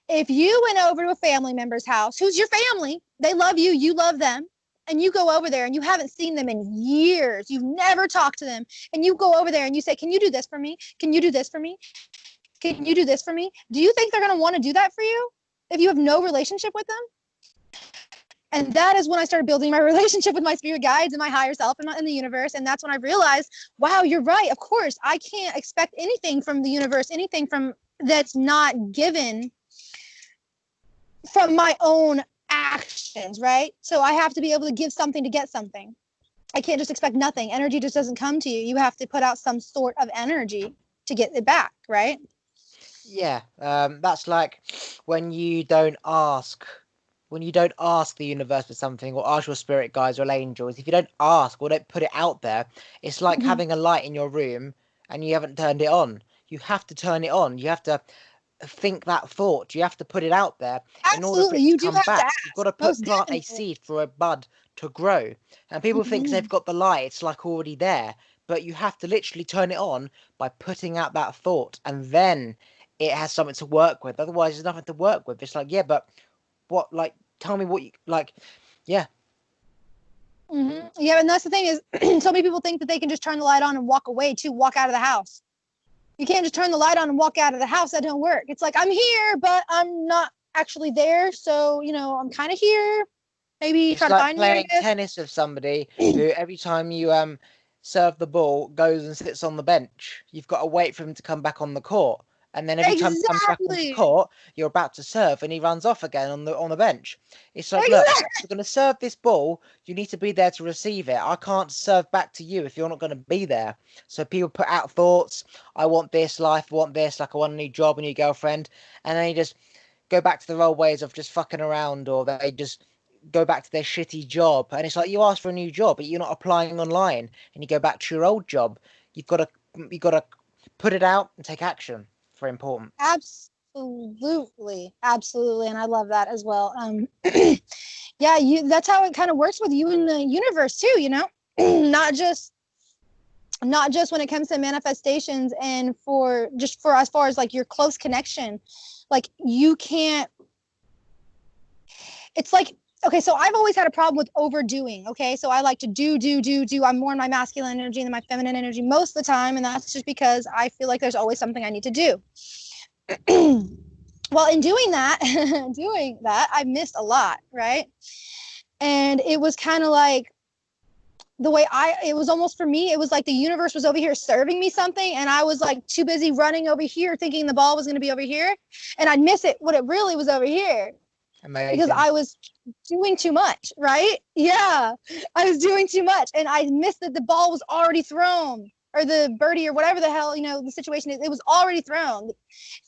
Speaker 2: If you went over to a family member's house, who's your family, they love you, you love them, and you go over there and you haven't seen them in years, you've never talked to them, and you go over there and you say, can you do this for me? Can you do this for me? Can you do this for me? Do you think they're going to want to do that for you if you have no relationship with them? And that is when I started building my relationship with my spirit guides and my higher self and in the universe. And that's when I realized, wow, you're right. Of course, I can't expect anything from the universe, anything from that's not given from my own actions, right? So I have to be able to give something to get something. I can't just expect nothing. Energy just doesn't come to you. You have to put out some sort of energy to get it back, right?
Speaker 1: Yeah. That's like when you don't ask. When you don't ask the universe for something, or ask your spirit guides or angels, if you don't ask or don't put it out there, it's like having a light in your room and you haven't turned it on. You have to turn it on. You have to think that thought. You have to put it out there in order for
Speaker 2: Absolutely.
Speaker 1: it to
Speaker 2: You do
Speaker 1: come
Speaker 2: have to
Speaker 1: back.
Speaker 2: ask.
Speaker 1: You've got to
Speaker 2: Most
Speaker 1: plant a
Speaker 2: definitely.
Speaker 1: seed for a bud to grow. And people think 'cause they've got the light, it's like already there. But you have to literally turn it on by putting out that thought, and then it has something to work with. Otherwise, there's nothing to work with. It's like, yeah, but what? Like, tell me what you like. Yeah.
Speaker 2: Yeah, and that's the thing is, so many people think that they can just turn the light on and walk away to walk out of the house. You can't just turn the light on and walk out of the house. That don't work. It's like, I'm here, but I'm not actually there. So, I'm kind of here. Maybe
Speaker 1: It's
Speaker 2: try to
Speaker 1: like
Speaker 2: find me, I
Speaker 1: playing
Speaker 2: guess.
Speaker 1: tennis with somebody who every time you serve the ball, goes and sits on the bench. You've got to wait for him to come back on the court. And then every time he comes back on the
Speaker 2: Exactly.
Speaker 1: court, you're about to serve and he runs off again on the bench. It's like, look,
Speaker 2: Exactly.
Speaker 1: if you're going to serve this ball, you need to be there to receive it. I can't serve back to you if you're not going to be there. So people put out thoughts. I want this life, I want this, like I want a new job, a new girlfriend. And then you just go back to the old ways of just fucking around, or they just go back to their shitty job. And it's like, you ask for a new job, but you're not applying online, and you go back to your old job. You've got to put it out and take action. Very important.
Speaker 2: Absolutely. Absolutely. And I love that as well. Yeah, that's how it kind of works with you in the universe too, you know? not just when it comes to manifestations, and for as far as like your close connection, like you can't, it's like, okay, so I've always had a problem with overdoing. Okay, so I like to do. I'm more in my masculine energy than my feminine energy most of the time, and that's just because I feel like there's always something I need to do. Well, in doing that, I missed a lot, right? And it was kind of like the way it was almost, for me, it was like the universe was over here serving me something, and I was like too busy running over here thinking the ball was going to be over here, and I'd miss it when it really was over here.
Speaker 1: Amazing.
Speaker 2: Because I was doing too much, right? Yeah, I was doing too much, and I missed that the ball was already thrown, or the birdie, or whatever the hell, the situation is, it was already thrown,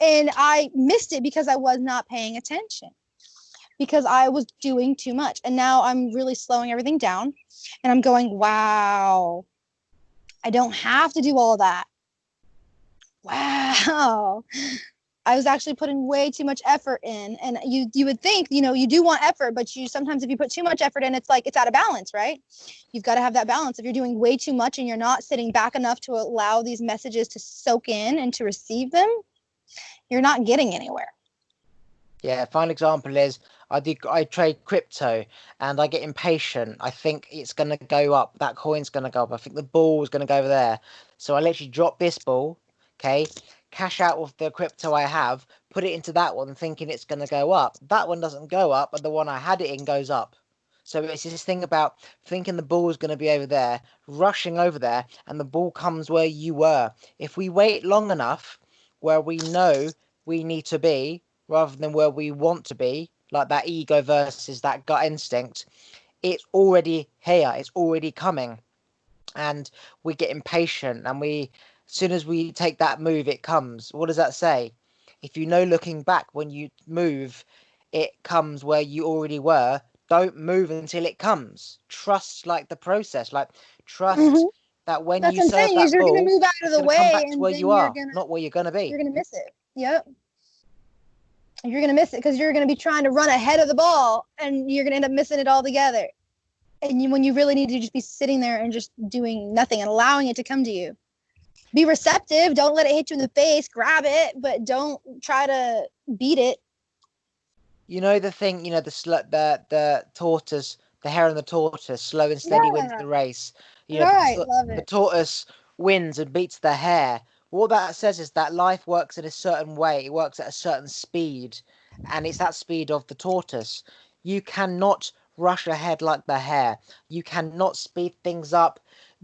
Speaker 2: and I missed it because I was not paying attention, because I was doing too much. And now I'm really slowing everything down, and I'm going, wow, I don't have to do all that. Wow. I was actually putting way too much effort in, and you would think, you do want effort, but sometimes if you put too much effort in, it's like it's out of balance, right? You've got to have that balance. If you're doing way too much and you're not sitting back enough to allow these messages to soak in and to receive them, you're not getting anywhere.
Speaker 1: Yeah, fine example is I trade crypto and I get impatient. I think it's gonna go up. That coin's gonna go up. I think the ball is gonna go over there. So I literally drop this ball, okay, cash out with the crypto I have, put it into that one, thinking it's gonna go up. That one doesn't go up, but the one I had it in goes up. So it's this thing about thinking the ball is going to be over there, rushing over there, and the ball comes where you were. If we wait long enough, where we know we need to be, rather than where we want to be, like that ego versus that gut instinct, it's already here, it's already coming. And we get impatient, and as soon as we take that move, it comes. What does that say? If you know looking back, when you move, it comes where you already were. Don't move until it comes. Trust like the process, like trust that when
Speaker 2: That's
Speaker 1: you
Speaker 2: what I'm
Speaker 1: serve
Speaker 2: saying, is
Speaker 1: that
Speaker 2: you're going
Speaker 1: ball,
Speaker 2: to move out of
Speaker 1: it's
Speaker 2: the
Speaker 1: going to come
Speaker 2: way,
Speaker 1: back to
Speaker 2: and
Speaker 1: where
Speaker 2: then
Speaker 1: you are, not where you're going to be.
Speaker 2: you're going to miss it. Yep. You're going to miss it because you're going to be trying to run ahead of the ball, and you're going to end up missing it altogether. And when you really need to just be sitting there and just doing nothing and allowing it to come to you. Be receptive. Don't let it hit you in the face. Grab it, but don't try to beat it.
Speaker 1: The thing, the tortoise, the hare and the tortoise, slow and steady wins the race.
Speaker 2: Right. Love
Speaker 1: The
Speaker 2: it.
Speaker 1: tortoise wins and beats the hare. What that says is that life works in a certain way. It works at a certain speed, and it's that speed of the tortoise. You cannot rush ahead like the hare. You cannot speed things up,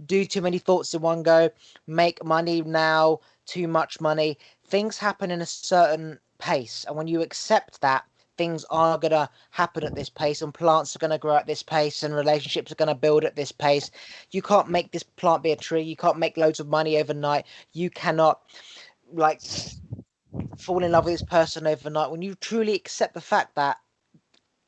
Speaker 1: do too many thoughts in one go, make money now, too much money. Things happen in a certain pace, and when you accept that, things are going to happen at this pace, and plants are going to grow at this pace, and relationships are going to build at this pace. You can't make this plant be a tree. You can't make loads of money overnight. You cannot like fall in love with this person overnight. When you truly accept the fact that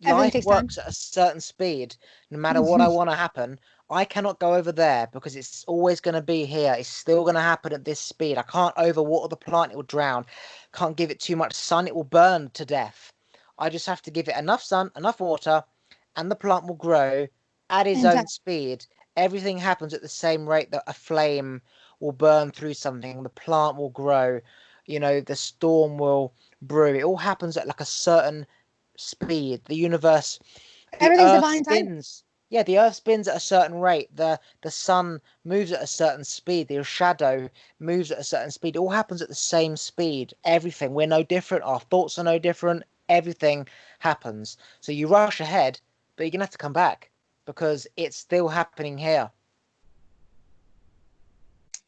Speaker 2: Everything
Speaker 1: life
Speaker 2: takes time.
Speaker 1: works at a certain speed, no matter what I want to happen, I cannot go over there because it's always going to be here. It's still going to happen at this speed. I can't overwater the plant, it will drown. Can't give it too much sun, it will burn to death. I just have to give it enough sun, enough water, and the plant will grow at its own speed. Everything happens at the same rate that a flame will burn through something, the plant will grow, the storm will brew. It all happens at like a certain speed. The universe, the
Speaker 2: Everything's
Speaker 1: earth
Speaker 2: divine timing.
Speaker 1: spins. Yeah, the earth spins at a certain rate. The sun moves at a certain speed. The shadow moves at a certain speed. It all happens at the same speed. Everything. We're no different. Our thoughts are no different. Everything happens. So you rush ahead, but you're gonna have to come back because it's still happening here.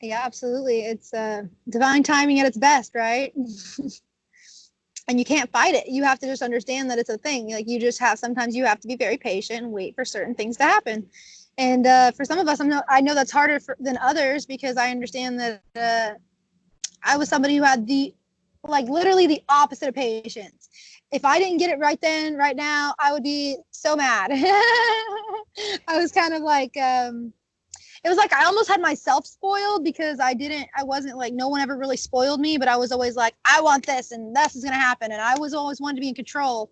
Speaker 2: Yeah, absolutely. It's divine timing at its best, right? And you can't fight it. You have to just understand that it's a thing. Like you just have, sometimes you have to be very patient and wait for certain things to happen. And for some of us, I know that's harder than others, because I understand that I was somebody who had like literally the opposite of patience. If I didn't get it right then, right now, I would be so mad. I was kind of like, it was like I almost had myself spoiled, because I wasn't like, no one ever really spoiled me, but I was always like, I want this and this is going to happen. And I was always wanted to be in control.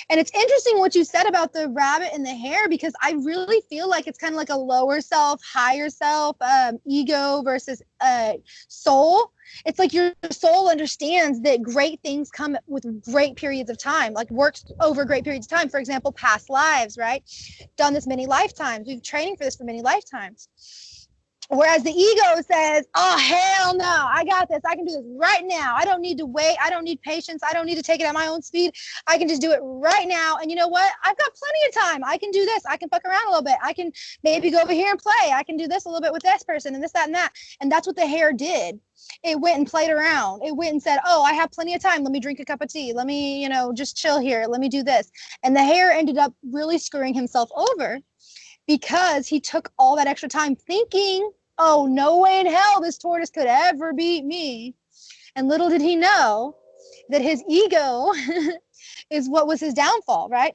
Speaker 2: And it's interesting what you said about the rabbit and the hare, because I really feel like it's kind of like a lower self, higher self, ego versus soul. It's like your soul understands that great things come with great periods of time, like works over great periods of time. For example, past lives, right? Done this many lifetimes. We've been training for this for many lifetimes. Whereas the ego says, oh, hell no, I got this. I can do this right now. I don't need to wait. I don't need patience. I don't need to take it at my own speed. I can just do it right now. And you know what? I've got plenty of time. I can do this. I can fuck around a little bit. I can maybe go over here and play. I can do this a little bit with this person and this, that, and that. And that's what the hare did. It went and played around. It went and said, oh, I have plenty of time. Let me drink a cup of tea. Let me, just chill here. Let me do this. And the hare ended up really screwing himself over, because he took all that extra time thinking, oh, no way in hell this tortoise could ever beat me. And little did he know that his ego is what was his downfall, right?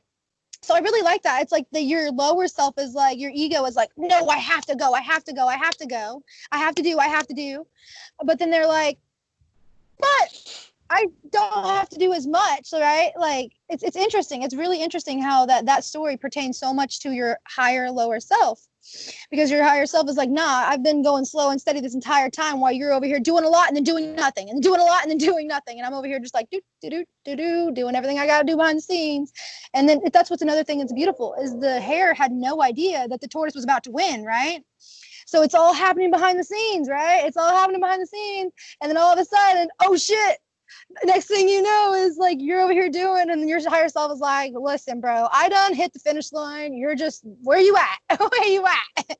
Speaker 2: So I really like that. It's like your lower self is like, your ego is like, no, I have to go. I have to go. I have to go. I have to do. I have to do. But then they're like, but I don't have to do as much, right? Like it's interesting. It's really interesting how that story pertains so much to your higher, lower self, because your higher self is like, nah, I've been going slow and steady this entire time, while you're over here doing a lot and then doing nothing, and doing a lot and then doing nothing, and I'm over here just like doing everything I gotta do behind the scenes. And then that's what's another thing that's beautiful, is the hare had no idea that the tortoise was about to win, right? So it's all happening behind the scenes, right? It's all happening behind the scenes, and then all of a sudden, oh shit, next thing you know is like you're over here doing, and your higher self is like, listen, bro, I done hit the finish line. You're just, where you at? Where you at?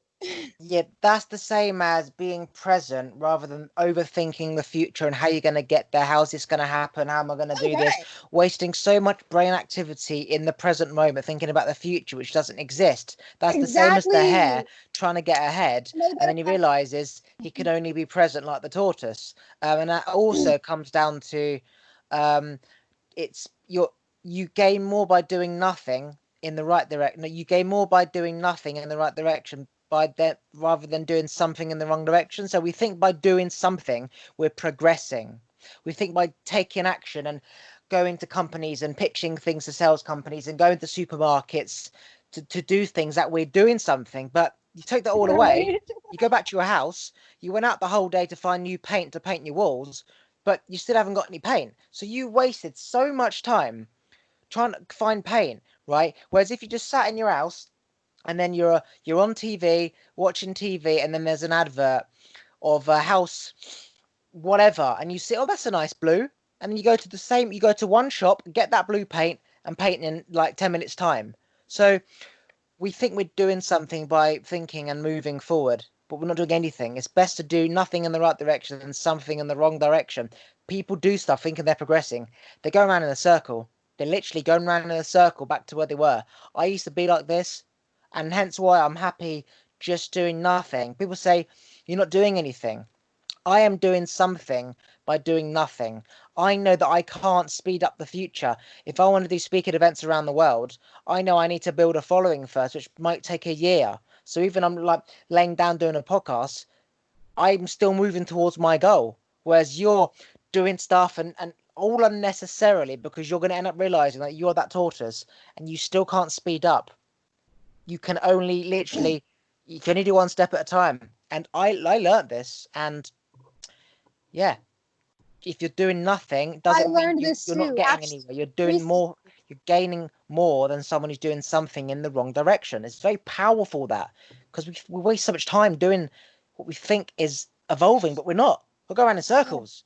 Speaker 1: Yeah, that's the same as being present rather than overthinking the future and how you're going to get there, how's this going to happen, how am I going to do this,
Speaker 2: Right.
Speaker 1: wasting so much brain activity in the present moment thinking about the future, which doesn't exist. That's the same as the hare
Speaker 2: Exactly.
Speaker 1: trying to get ahead, and then he realizes he can only be present like the tortoise. And that also comes down to it's you gain more by doing nothing in the right direction. You gain more by doing nothing in the right direction by that rather than doing something in the wrong direction. So we think by doing something we're progressing. We think by taking action and going to companies and pitching things to sales companies and going to supermarkets to do things that we're doing something. But you take that all away,
Speaker 2: Right.
Speaker 1: you go back to your house, you went out the whole day to find new paint to paint your walls, but you still haven't got any paint. So you wasted so much time trying to find paint, right? Whereas if you just sat in your house and then you're on TV watching TV, and then there's an advert of a house, whatever, and you see, oh, that's a nice blue, and then you go to one shop, get that blue paint, and paint in like 10 minutes time. So we think we're doing something by thinking and moving forward, but we're not doing anything. It's best to do nothing in the right direction than something in the wrong direction. People do stuff thinking they're progressing. They go around in a circle. They're literally going around in a circle back to where they were. I used to be like this, and hence why I'm happy just doing nothing. People say, you're not doing anything. I am doing something by doing nothing. I know that I can't speed up the future. If I want to do speaking events around the world, I know I need to build a following first, which might take a year. So even I'm like laying down doing a podcast, I'm still moving towards my goal. Whereas you're doing stuff and all unnecessarily, because you're going to end up realizing that you're that tortoise and you still can't speed up. You can only literally, you can only do one step at a time. And I learned this, and yeah, if you're doing nothing,
Speaker 2: I
Speaker 1: doesn't mean
Speaker 2: learned this
Speaker 1: you're not
Speaker 2: too.
Speaker 1: getting
Speaker 2: Actually,
Speaker 1: anywhere. You're doing more, you're gaining more than someone who's doing something in the wrong direction. It's very powerful, that, because we waste so much time doing what we think is evolving, but we're not. We'll go around in circles.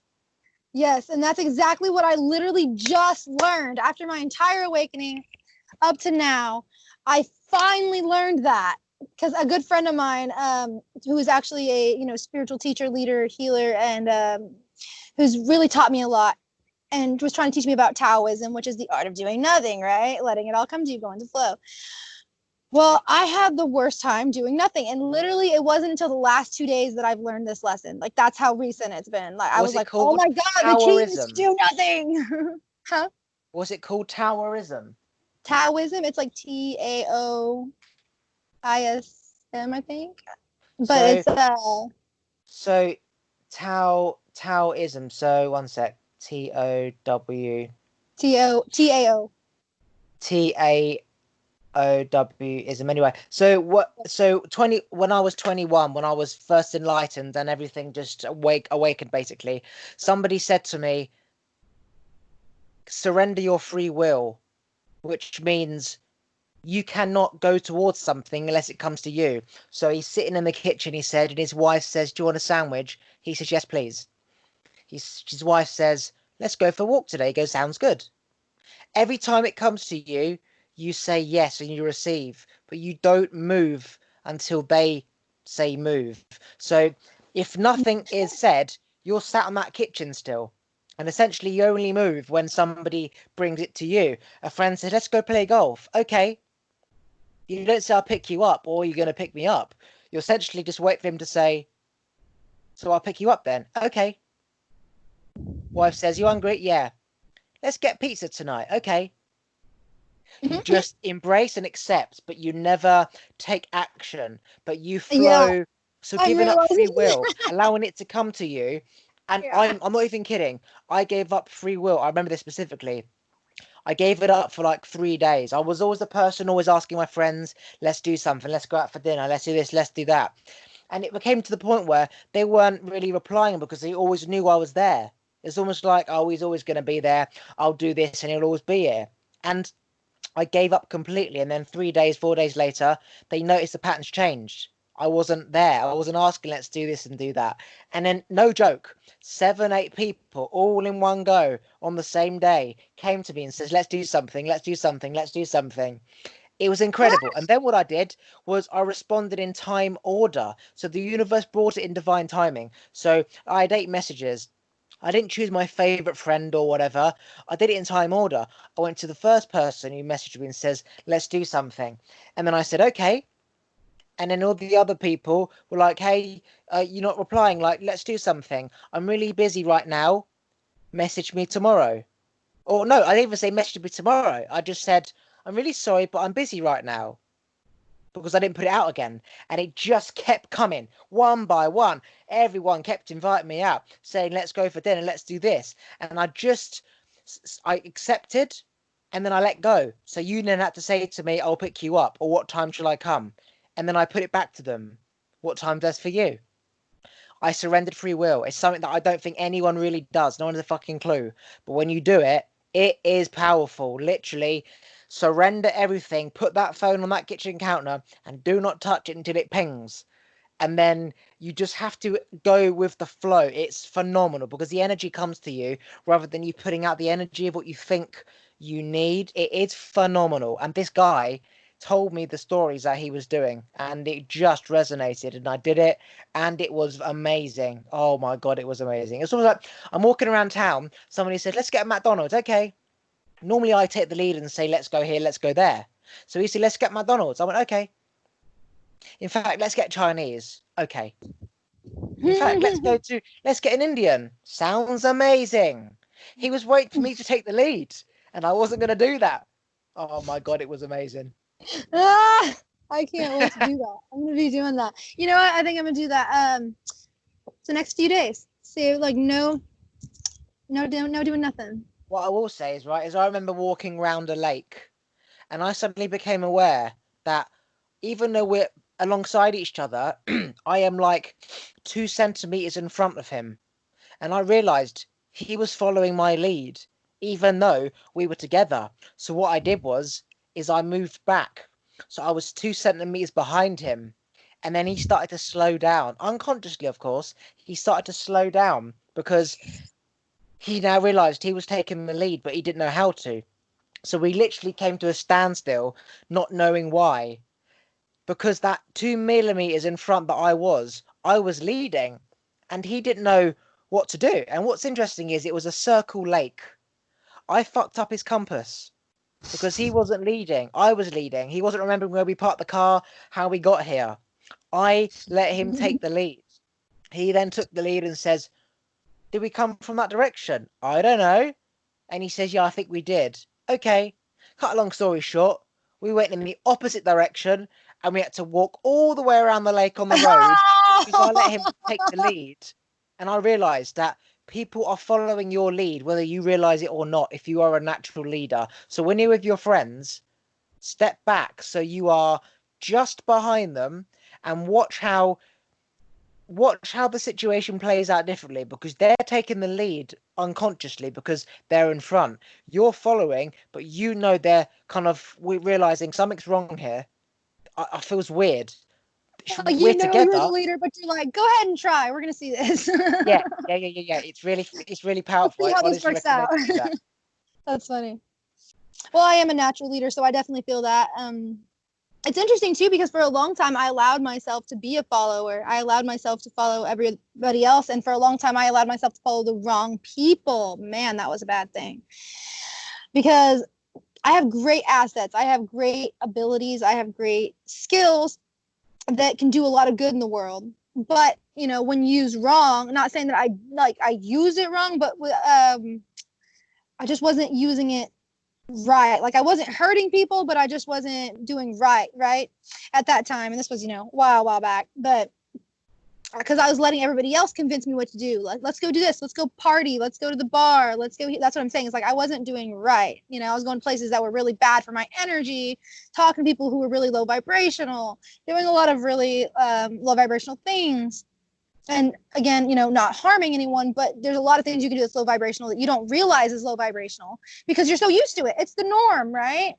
Speaker 2: yes, and that's exactly what I literally just learned after my entire awakening up to now. I finally learned that. because a good friend of mine, who is actually a spiritual teacher, leader, healer, and who's really taught me a lot, and was trying to teach me about Taoism, which is the art of doing nothing, right? Letting it all come to you, going to flow. Well, I had the worst time doing nothing. And literally, it wasn't until the last 2 days that I've learned this lesson. Like, that's how recent it's been. Like, I was
Speaker 1: Was it
Speaker 2: like, oh
Speaker 1: called
Speaker 2: my God, the key is to
Speaker 1: Taoism?
Speaker 2: do nothing. Huh?
Speaker 1: Was it called Taoism?
Speaker 2: Taoism, it's like Taoism, I think. But
Speaker 1: So,
Speaker 2: it's
Speaker 1: so Taoism. So one sec. TOW
Speaker 2: Tao.
Speaker 1: TAOW ism. Anyway, so what? So 20. When I was 21, when I was first enlightened and everything just awakened, basically, somebody said to me, "Surrender your free will," which means you cannot go towards something unless it comes to you. So he's sitting in the kitchen, he said, and his wife says, "Do you want a sandwich?" He says, "Yes, please." His wife says, "Let's go for a walk today." He goes, "Sounds good." Every time it comes to you, you say yes and you receive, but you don't move until they say move. So if nothing is said, you're sat on that kitchen still. And essentially, you only move when somebody brings it to you. A friend says, "Let's go play golf." Okay. You don't say, "I'll pick you up," or "You're going to pick me up." You essentially just wait for him to say, "So I'll pick you up then." Okay. Wife says, "You hungry?" "Yeah." "Let's get pizza tonight." Okay. You just embrace and accept, but you never take action, but you
Speaker 2: Yeah,
Speaker 1: flow. So
Speaker 2: I'm
Speaker 1: giving up free
Speaker 2: realizing.
Speaker 1: will, allowing it to come to you. And
Speaker 2: Yeah.
Speaker 1: I'm not even kidding. I gave up free will. I remember this specifically. I gave it up for like 3 days. I was always the person always asking my friends, "Let's do something. Let's go out for dinner. Let's do this. Let's do that." And it became to the point where they weren't really replying because they always knew I was there. It's almost like, "Oh, he's always going to be there. I'll do this and he'll always be here." And I gave up completely. And then 3 days, 4 days later, they noticed the patterns changed. I wasn't there. I wasn't asking, "Let's do this and do that." And then, no joke, 7, 8 people all in one go on the same day came to me and says, "Let's do something. Let's do something. Let's do something." It was incredible. And then what I did was I responded in time order. So the universe brought it in divine timing. So I had 8 messages. I didn't choose my favorite friend or whatever. I did it in time order. I went to the first person who messaged me and says, "Let's do something." And then I said, "Okay." And then all the other people were like, "Hey, you're not replying. Like, let's do something. I'm really busy right now. Message me tomorrow." Or no, I didn't even say message me tomorrow. I just said, "I'm really sorry, but I'm busy right now," because I didn't put it out again. And it just kept coming one by one. Everyone kept inviting me out, saying, "Let's go for dinner, let's do this." And I accepted and then I let go. So you then had to say to me, "I'll pick you up," or "What time shall I come?" And then I put it back to them. "What time does for you?" I surrendered free will. It's something that I don't think anyone really does. No one has a fucking clue. But when you do it, it is powerful. Literally, surrender everything. Put that phone on that kitchen counter and do not touch it until it pings. And then you just have to go with the flow. It's phenomenal because the energy comes to you rather than you putting out the energy of what you think you need. It is phenomenal. And this guy told me the stories that he was doing and it just resonated and I did it and it was amazing. Oh my God, it was amazing. It's almost like I'm walking around town. Somebody said, "Let's get a McDonald's." Okay. Normally I take the lead and say, "Let's go here, let's go there." So he said, "Let's get McDonald's." I went, "Okay." In fact, "Let's get Chinese." Okay. In fact, let's get an Indian. Sounds amazing. He was waiting for me to take the lead, and I wasn't going to do that. Oh my God, it was amazing.
Speaker 2: Ah, I can't wait to do that. I'm gonna be doing that. You know what? I think I'm gonna do that. The next few days. See, like no doing nothing.
Speaker 1: What I will say is, right, is I remember walking round a lake, and I suddenly became aware that even though we're alongside each other, I am like 2 centimeters in front of him. And I realized he was following my lead, even though we were together. So what I did is I moved back. So I was 2 centimeters behind him. And then he started to slow down. Unconsciously, of course, he started to slow down because he now realized he was taking the lead, but he didn't know how to. So we literally came to a standstill, not knowing why. because that 2 millimeters in front that I was leading, and he didn't know what to do. And what's interesting is it was a circle lake. I fucked up his compass because he wasn't leading. I was leading. He wasn't remembering where we parked the car, how we got here. I let him take the lead. He then took the lead and says, "Did we come from that direction?" "I don't know." And he says, "Yeah, I think we did." Okay. Cut a long story short, we went in the opposite direction and we had to walk all the way around the lake on the road because I let him take the lead. And I realized that people are following your lead, whether you realize it or not, if you are a natural leader. So when you're with your friends, step back so you are just behind them and watch how the situation plays out differently, because they're taking the lead unconsciously because they're in front. You're following, but you know they're kind of realizing something's wrong here. I feels weird.
Speaker 2: Like,
Speaker 1: We're
Speaker 2: you know you're the
Speaker 1: together.
Speaker 2: leader, but you're like, go ahead and try. We're gonna see this.
Speaker 1: Yeah. It's really
Speaker 2: We'll
Speaker 1: powerful.
Speaker 2: see
Speaker 1: I
Speaker 2: how this
Speaker 1: honestly
Speaker 2: works
Speaker 1: recommend
Speaker 2: out.
Speaker 1: you that.
Speaker 2: That's funny. Well, I am a natural leader, so I definitely feel that. It's interesting too, because for a long time I allowed myself to be a follower. I allowed myself to follow everybody else, and for a long time I allowed myself to follow the wrong people. Man, that was a bad thing, because I have great assets, I have great abilities, I have great skills that can do a lot of good in the world. But you know, when used wrong, not saying that I use it wrong, but I just wasn't using it right. Like, I wasn't hurting people, but I just wasn't doing right at that time. And this was, a while back, but because I was letting everybody else convince me what to do. Like, let's go do this, let's go party, let's go to the bar, let's go. That's what I'm saying. It's like I wasn't doing right. I was going to places that were really bad for my energy, talking to people who were really low vibrational, doing a lot of really low vibrational things. And again, not harming anyone, but there's a lot of things you can do that's low vibrational that you don't realize is low vibrational because you're so used to it. It's the norm, right?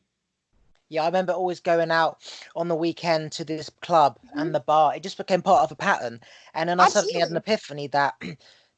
Speaker 1: Yeah, I remember always going out on the weekend to this club and the bar. It just became part of a pattern. And then I suddenly had an
Speaker 2: Absolutely.
Speaker 1: epiphany that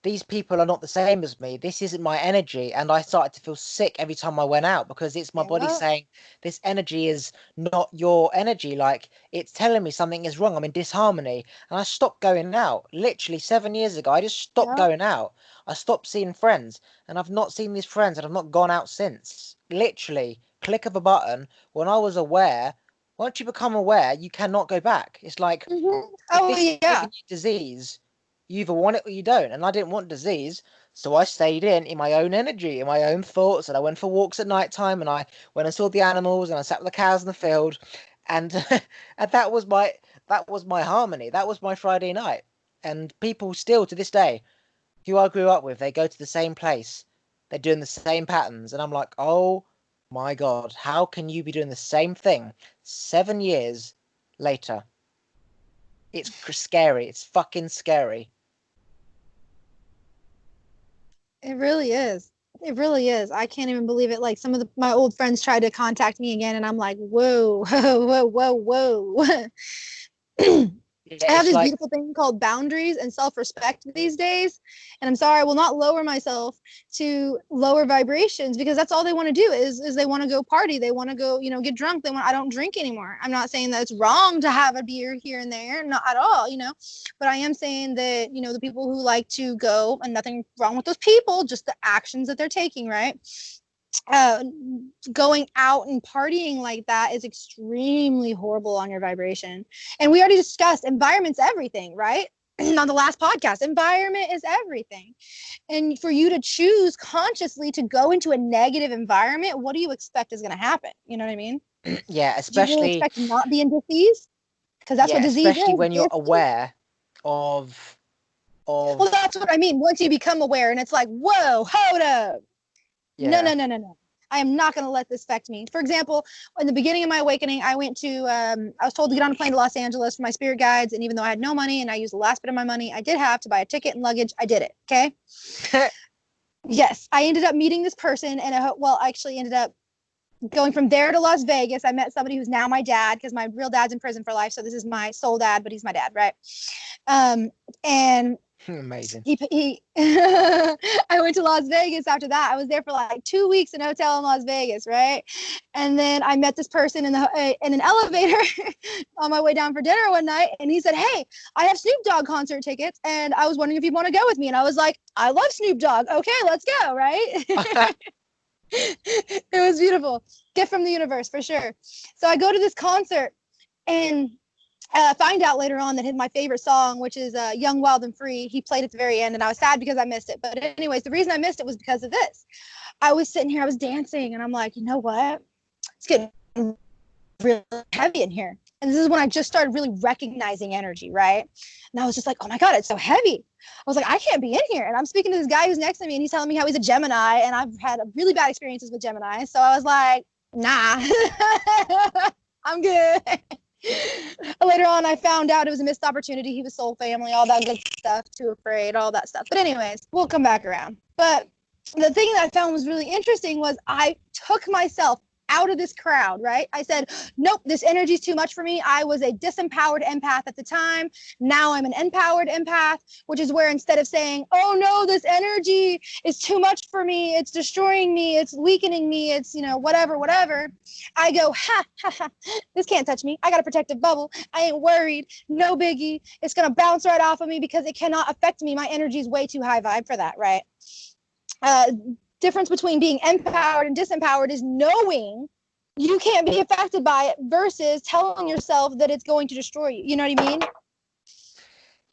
Speaker 1: these people are not the same as me. This isn't my energy. And I started to feel sick every time I went out because it's my body
Speaker 2: Yeah.
Speaker 1: saying, this energy is not your energy. Like, it's telling me something is wrong. I'm in disharmony. And I stopped going out. Literally 7 years ago, I just stopped
Speaker 2: Yeah.
Speaker 1: going out. I stopped seeing friends. And I've not seen these friends and I've not gone out since. Literally, click of a button. When I was aware, once you become aware, you cannot go back. It's like, if
Speaker 2: Oh,
Speaker 1: this is
Speaker 2: yeah.
Speaker 1: giving you disease, you either want it or you don't. And I didn't want disease, so I stayed in my own energy, in my own thoughts, and I went for walks at night time, and I went and saw the animals, and I sat with the cows in the field, and and that was my harmony. That was my Friday night. And people still to this day, who I grew up with, they go to the same place, they're doing the same patterns, and I'm like, oh my God, how can you be doing the same thing 7 years later? It's scary. It's fucking scary.
Speaker 2: It really is. It really is. I can't even believe it. Like, some of my old friends tried to contact me again, and I'm like, whoa, whoa.
Speaker 1: Yeah,
Speaker 2: I have
Speaker 1: it's
Speaker 2: this
Speaker 1: like,
Speaker 2: beautiful thing called boundaries and self-respect these days. And I'm sorry, I will not lower myself to lower vibrations, because that's all they want to do is they want to go party. They want to go, get drunk. I don't drink anymore. I'm not saying that it's wrong to have a beer here and there, not at all, but I am saying that, the people who like to go, and nothing wrong with those people, just the actions that they're taking, right? uh, Going out and partying like that is extremely horrible on your vibration. And we already discussed environment's everything, right? On the last podcast, environment is everything. And for you to choose consciously to go into a negative environment, what do you expect is going to happen? You know what I mean?
Speaker 1: yeah,
Speaker 2: Do you really
Speaker 1: especially,
Speaker 2: expect to not be in disease? Because that's what disease is.
Speaker 1: when you're aware of
Speaker 2: Well,
Speaker 1: of
Speaker 2: that's what I mean. Once you become aware, and it's like, whoa, hold up. No,
Speaker 1: yeah.
Speaker 2: no, no, no, no. I am not going to let this affect me. For example, in the beginning of my awakening, I was told to get on a plane to Los Angeles for my spirit guides. And even though I had no money and I used the last bit of my money I did have to buy a ticket and luggage, I did it. Okay. Yes. I ended up meeting this person, and I actually ended up going from there to Las Vegas. I met somebody who's now my dad, because my real dad's in prison for life. So this is my soul dad, but he's my dad. Right. And
Speaker 1: Amazing.
Speaker 2: He I went to Las Vegas after that. I was there for like 2 weeks in a hotel in Las Vegas, right? And then I met this person in an elevator on my way down for dinner one night, and he said, "Hey, I have Snoop Dogg concert tickets, and I was wondering if you'd want to go with me." And I was like, "I love Snoop Dogg. Okay, let's go." Right? It was beautiful. Gift from the universe for sure. So I go to this concert, and find out later on that my favorite song, which is Young, Wild, and Free, he played at the very end, and I was sad because I missed it. But anyways, the reason I missed it was because of this. I was sitting here, I was dancing, and I'm like, you know what? It's getting really heavy in here. And this is when I just started really recognizing energy, right? And I was just like, oh my God, it's so heavy. I was like, I can't be in here. And I'm speaking to this guy who's next to me, and he's telling me how he's a Gemini, and I've had really bad experiences with Gemini. So I was like, nah, I'm good. Later on, I found out it was a missed opportunity. He was soul family, all that good stuff, too afraid, all that stuff. But anyways, we'll come back around. But the thing that I found was really interesting was I took myself out of this crowd, right? I said, nope, this energy is too much for me. I was a disempowered empath at the time. Now I'm an empowered empath, which is where instead of saying, oh no, this energy is too much for me, it's destroying me, it's weakening me, it's, whatever, I go, ha, this can't touch me. I got a protective bubble. I ain't worried. No biggie. It's going to bounce right off of me because it cannot affect me. My energy is way too high vibe for that, right? Difference between being empowered and disempowered is knowing you can't be affected by it versus telling yourself that it's going to destroy you. You know what I mean?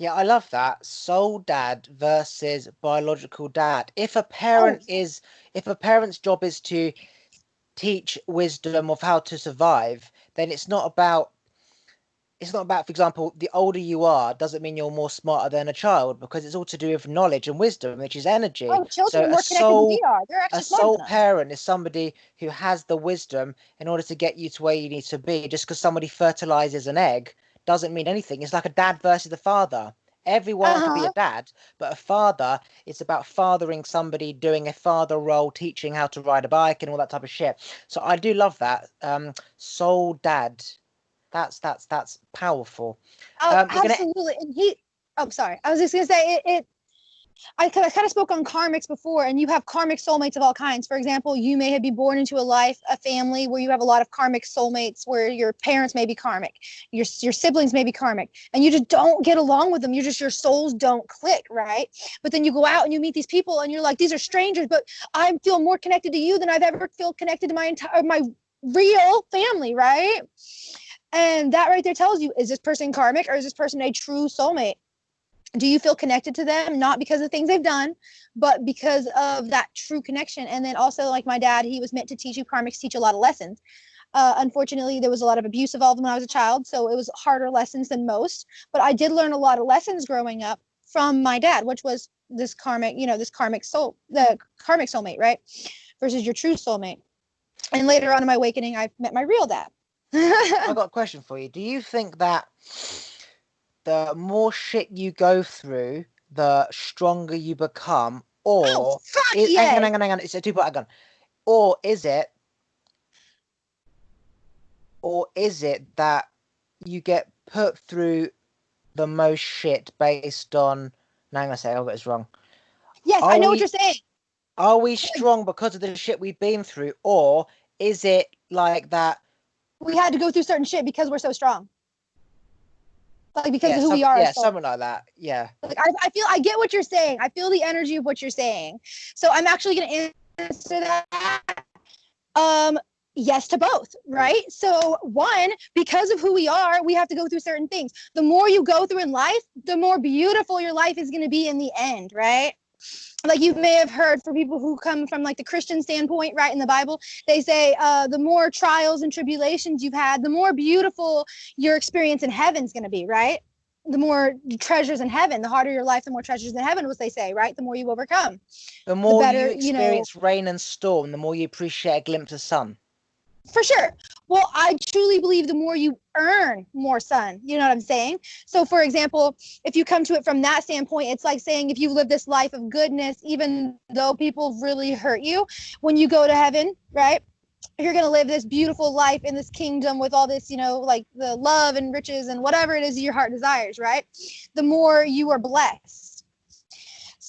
Speaker 1: Yeah, I love that. Soul dad versus biological dad. If a parent's job is to teach wisdom of how to survive, then it's not about, for example, the older you are doesn't mean you're more smarter than a child, because it's all to do with knowledge and wisdom, which is energy.
Speaker 2: Oh, children
Speaker 1: So
Speaker 2: are more connected than we are. They're
Speaker 1: a
Speaker 2: actually smarter
Speaker 1: soul
Speaker 2: than us.
Speaker 1: parent is somebody who has the wisdom in order to get you to where you need to be. Just because somebody fertilizes an egg doesn't mean anything. It's like a dad versus the father. Everyone can be a dad, but a father, it's about fathering somebody, doing a father role, teaching how to ride a bike and all that type of shit. So I do love that. Soul dad. That's powerful.
Speaker 2: Oh, absolutely. And sorry. I was just gonna say I kind of spoke on karmics before, and you have karmic soulmates of all kinds. For example, you may have been born into a family where you have a lot of karmic soulmates, where your parents may be karmic, your siblings may be karmic, and you just don't get along with them. Your souls don't click, right? But then you go out and you meet these people, and you're like, these are strangers, but I feel more connected to you than I've ever felt connected to my real family, right? And that right there tells you, is this person karmic or is this person a true soulmate? Do you feel connected to them, not because of things they've done, but because of that true connection? And then also, like my dad, he was meant to teach you, karmics teach a lot of lessons. Unfortunately, there was a lot of abuse involved when I was a child, so it was harder lessons than most. But I did learn a lot of lessons growing up from my dad, which was this karmic soulmate, right? Versus your true soulmate. And later on in my awakening, I met my real dad.
Speaker 1: I got a question for you. Do you think that the more shit you go through, the stronger you become, or hang on, it's a two-part hang on. Or is it that you get put through the most shit based on, no, I'm gonna say I got this wrong.
Speaker 2: Yes, I know what you're saying.
Speaker 1: Are we strong because of the shit we've been through, or is it like that
Speaker 2: we had to go through certain shit because we're so strong? Like because of who we are.
Speaker 1: Yeah, something like that. Yeah.
Speaker 2: Like I get what you're saying. I feel the energy of what you're saying. So I'm actually gonna answer that. Yes to both, right? So one, because of who we are, we have to go through certain things. The more you go through in life, the more beautiful your life is gonna be in the end, right? Like you may have heard, for people who come from like the Christian standpoint, right, in the Bible, they say the more trials and tribulations you've had, the more beautiful your experience in heaven's going to be, right? The more treasures in heaven, the harder your life, the more treasures in heaven, what they say, right? The more you overcome.
Speaker 1: The more you experience rain and storm, the more you appreciate a glimpse of sun.
Speaker 2: For sure. Well, I truly believe the more you earn, more sun. You know what I'm saying? So, for example, if you come to it from that standpoint, it's like saying if you live this life of goodness, even though people really hurt you, when you go to heaven, right? You're going to live this beautiful life in this kingdom with all this, like the love and riches and whatever it is your heart desires, right? The more you are blessed.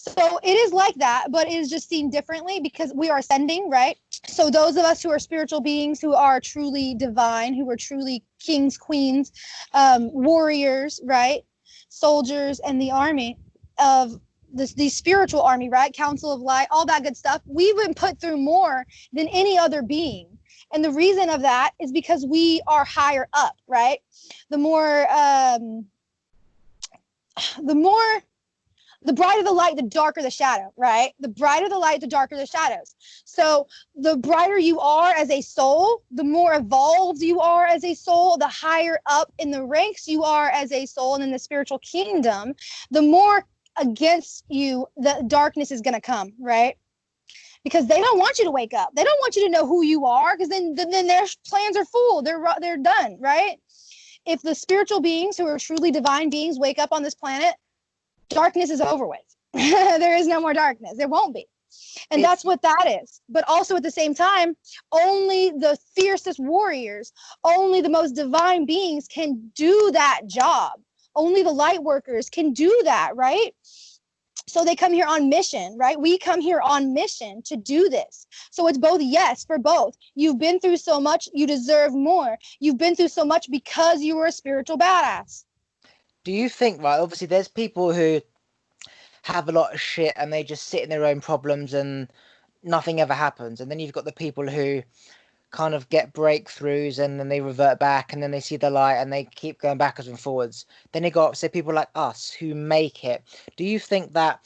Speaker 2: So it is like that, but it is just seen differently because we are ascending, right? So those of us who are spiritual beings, who are truly divine, who are truly kings, queens, warriors, right? Soldiers and the army of the spiritual army, right? Council of Light, all that good stuff. We've been put through more than any other being. And the reason of that is because we are higher up, right? The brighter the light, the darker the shadow, right? The brighter the light, the darker the shadows. So the brighter you are as a soul, the more evolved you are as a soul, the higher up in the ranks you are as a soul and in the spiritual kingdom, the more against you the darkness is going to come, right? Because they don't want you to wake up. They don't want you to know who you are, because then their plans are full. They're done, right? If the spiritual beings who are truly divine beings wake up on this planet, darkness is over with. There is no more darkness. There won't be. And that's what that is. But also at the same time, only the fiercest warriors, only the most divine beings can do that job. Only the light workers can do that, right? So they come here on mission, right? We come here on mission to do this. So it's both yes for both. You've been through so much, you deserve more. You've been through so much because you were a spiritual badass.
Speaker 1: Do you think, right, obviously there's people who have a lot of shit and they just sit in their own problems and nothing ever happens. And then you've got the people who kind of get breakthroughs and then they revert back and then they see the light and they keep going backwards and forwards. Then you got, say, people like us who make it. Do you think that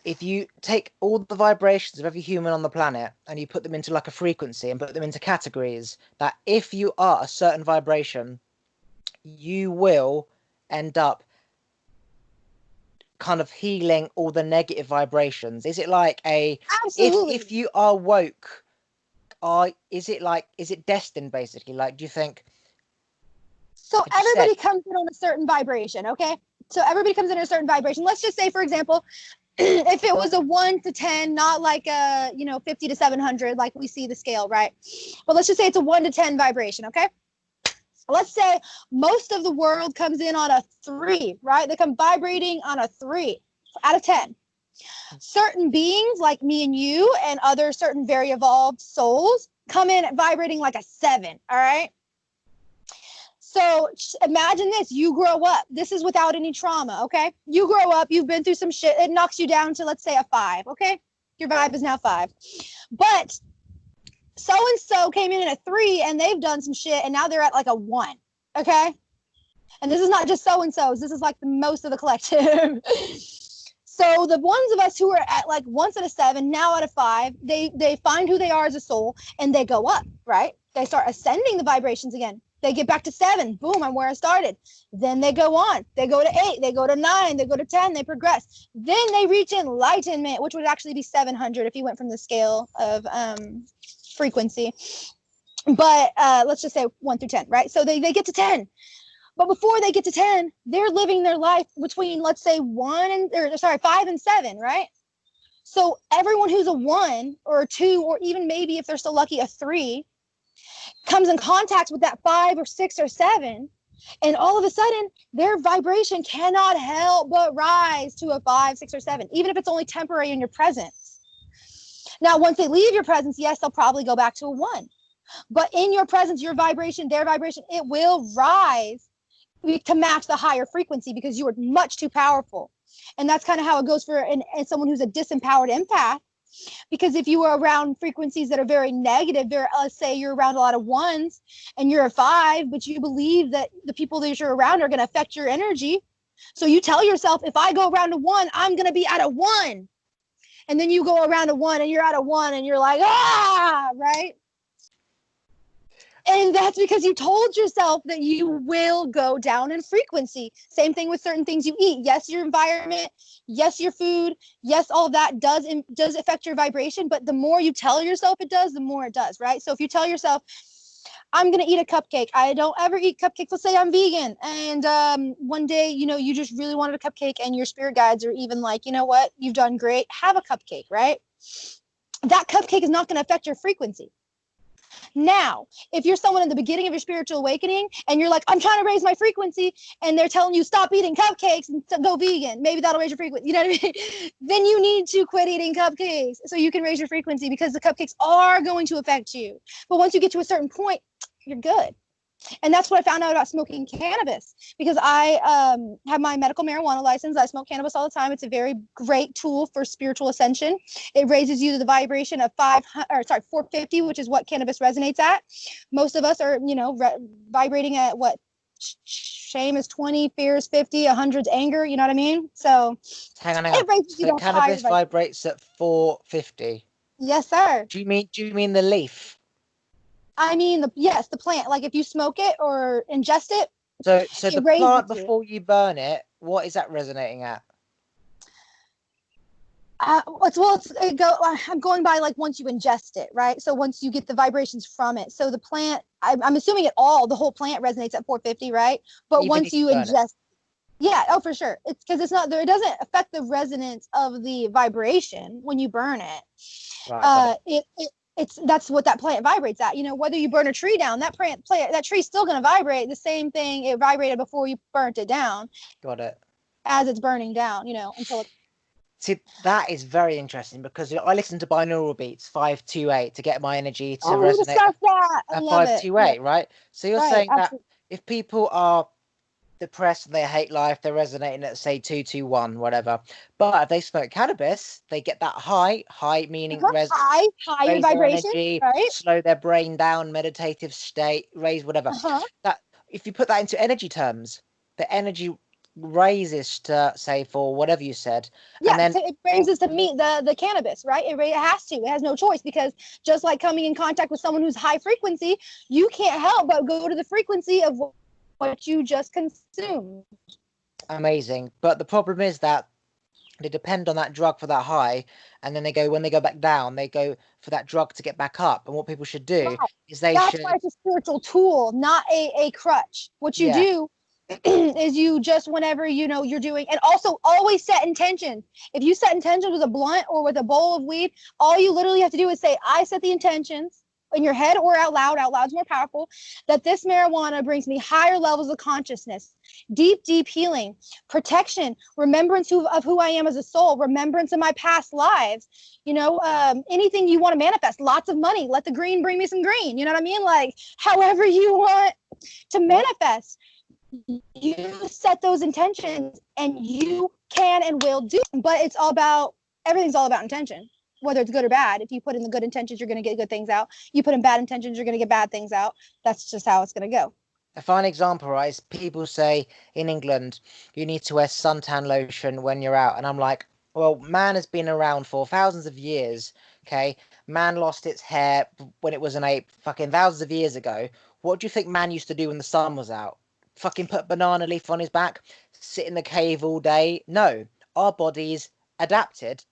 Speaker 1: if you take all the vibrations of every human on the planet and you put them into like a frequency and put them into categories, that if you are a certain vibration, you will end up kind of healing all the negative vibrations? Is it like
Speaker 2: Absolutely.
Speaker 1: if you are woke, is it destined basically? Like, do you think?
Speaker 2: So everybody comes in on a certain vibration, okay? So everybody comes in at a certain vibration. Let's just say, for example, if it was a 1 to 10, not like a 50 to 700, like we see the scale, right? But let's just say it's a 1 to 10 vibration, okay? Let's say most of the world comes in on a 3, right? They come vibrating on a 3 out of 10. Certain beings like me and you and other certain very evolved souls come in vibrating like a 7, all right? So imagine this, you grow up, this is without any trauma, okay? You grow up, you've been through some shit, it knocks you down to, let's say, a 5, okay? Your vibe is now 5. But so-and-so came in at a 3 and they've done some shit and now they're at like a 1, okay? And this is not just so-and-sos, this is like the most of the collective. So the ones of us who are at like once at a 7, now at a 5, they find who they are as a soul and they go up, right? They start ascending the vibrations again. They get back to 7. Boom, I'm where I started. Then they go on. They go to 8. They go to 9. They go to 10. They progress. Then they reach enlightenment, which would actually be 700 if you went from the scale of frequency. But let's just say 1 through 10, right? So they get to 10. But before they get to 10, they're living their life between, let's say, 5 and 7, right? So everyone who's a 1 or a 2, or even maybe if they're so lucky, a 3, comes in contact with that 5 or 6 or 7, and all of a sudden their vibration cannot help but rise to a 5, 6, or 7, even if it's only temporary in your presence. Now, once they leave your presence, yes, they'll probably go back to a 1. But in your presence, your vibration, their vibration, it will rise to match the higher frequency because you are much too powerful. And that's kind of how it goes for someone who's a disempowered empath. Because if you are around frequencies that are very negative, let's say you're around a lot of 1s and you're a 5, but you believe that the people that you're around are going to affect your energy. So you tell yourself, if I go around a 1, I'm going to be at a 1. And then you go around a 1 and you're at a 1 and you're like, right? And that's because you told yourself that you will go down in frequency. Same thing with certain things you eat. Yes, your environment. Yes, your food. Yes, all of that does affect your vibration. But the more you tell yourself it does, the more it does, right? So if you tell yourself, I'm going to eat a cupcake. I don't ever eat cupcakes. Let's say I'm vegan. And one day, you just really wanted a cupcake and your spirit guides are even like, you know what? You've done great. Have a cupcake, right? That cupcake is not going to affect your frequency. Now, if you're someone in the beginning of your spiritual awakening and you're like, I'm trying to raise my frequency, and they're telling you stop eating cupcakes and go vegan, maybe that'll raise your frequency, you know what I mean? Then you need to quit eating cupcakes so you can raise your frequency, because the cupcakes are going to affect you. But once you get to a certain point, you're good. And that's what I found out about smoking cannabis, because I have my medical marijuana license. I smoke cannabis all the time. It's a very great tool for spiritual ascension. It raises you to the vibration of 450, which is what cannabis resonates at. Most of us are, vibrating at what? Shame is 20, fear is 50, 100's anger. You know what I mean? So
Speaker 1: hang on.
Speaker 2: It raises you
Speaker 1: So
Speaker 2: to
Speaker 1: cannabis
Speaker 2: higher
Speaker 1: vibrates at 450.
Speaker 2: Yes, sir.
Speaker 1: Do you mean the leaf?
Speaker 2: I mean, the plant. Like if you smoke it or ingest it.
Speaker 1: So the plant, before you burn it, what is that resonating at?
Speaker 2: I'm going by like once you ingest it, right? So once you get the vibrations from it. So the plant, I'm assuming the whole plant resonates at 450, right? But even once you ingest, yeah, oh, for sure. It's because it's not there. It doesn't affect the resonance of the vibration when you burn it. Right. That's what that plant vibrates at. Whether you burn a tree down, that tree's still going to vibrate the same thing it vibrated before you burnt it down.
Speaker 1: Got it.
Speaker 2: As it's burning down, until it.
Speaker 1: See, that is very interesting, because I listen to binaural beats 528 to get my energy to resonate
Speaker 2: at 528,
Speaker 1: right? So you're saying that if people are depressed and they hate life, they're resonating at say 221, whatever. But if they smoke cannabis, they get that high meaning
Speaker 2: higher vibration,
Speaker 1: energy,
Speaker 2: right?
Speaker 1: slow their brain down, meditative state, raise whatever. That if you put that into energy terms, the energy raises to say for whatever you said.
Speaker 2: Yeah,
Speaker 1: and then
Speaker 2: it raises to meet the cannabis, right? It has to. It has no choice, because just like coming in contact with someone who's high frequency, you can't help but go to the frequency of what you just consumed.
Speaker 1: Amazing. But the problem is that they depend on that drug for that high, and then when they go back down, they go for that drug to get back up. And what people should do is that's
Speaker 2: why it's a spiritual tool, not a crutch. What you do is you just, whenever you're doing, and also always set intentions. If you set intentions with a blunt or with a bowl of weed, all you literally have to do is say, I set the intentions, in your head or out loud. Out loud's more powerful. That this marijuana brings me higher levels of consciousness, deep healing, protection, remembrance of who I am as a soul, remembrance of my past lives. Anything you want to manifest. Lots of money. Let the green bring me some green. You know what I mean? Like however you want to manifest. You set those intentions, and you can and will do. But everything's all about intention. Whether it's good or bad. If you put in the good intentions, you're going to get good things out. You put in bad intentions, you're going to get bad things out. That's just how it's going to go.
Speaker 1: A fine example, right, is people say in England, you need to wear suntan lotion when you're out. And I'm like, well, man has been around for thousands of years, okay? Man lost its hair when it was an ape fucking thousands of years ago. What do you think man used to do when the sun was out? Fucking put a banana leaf on his back? Sit in the cave all day? No. Our bodies adapted.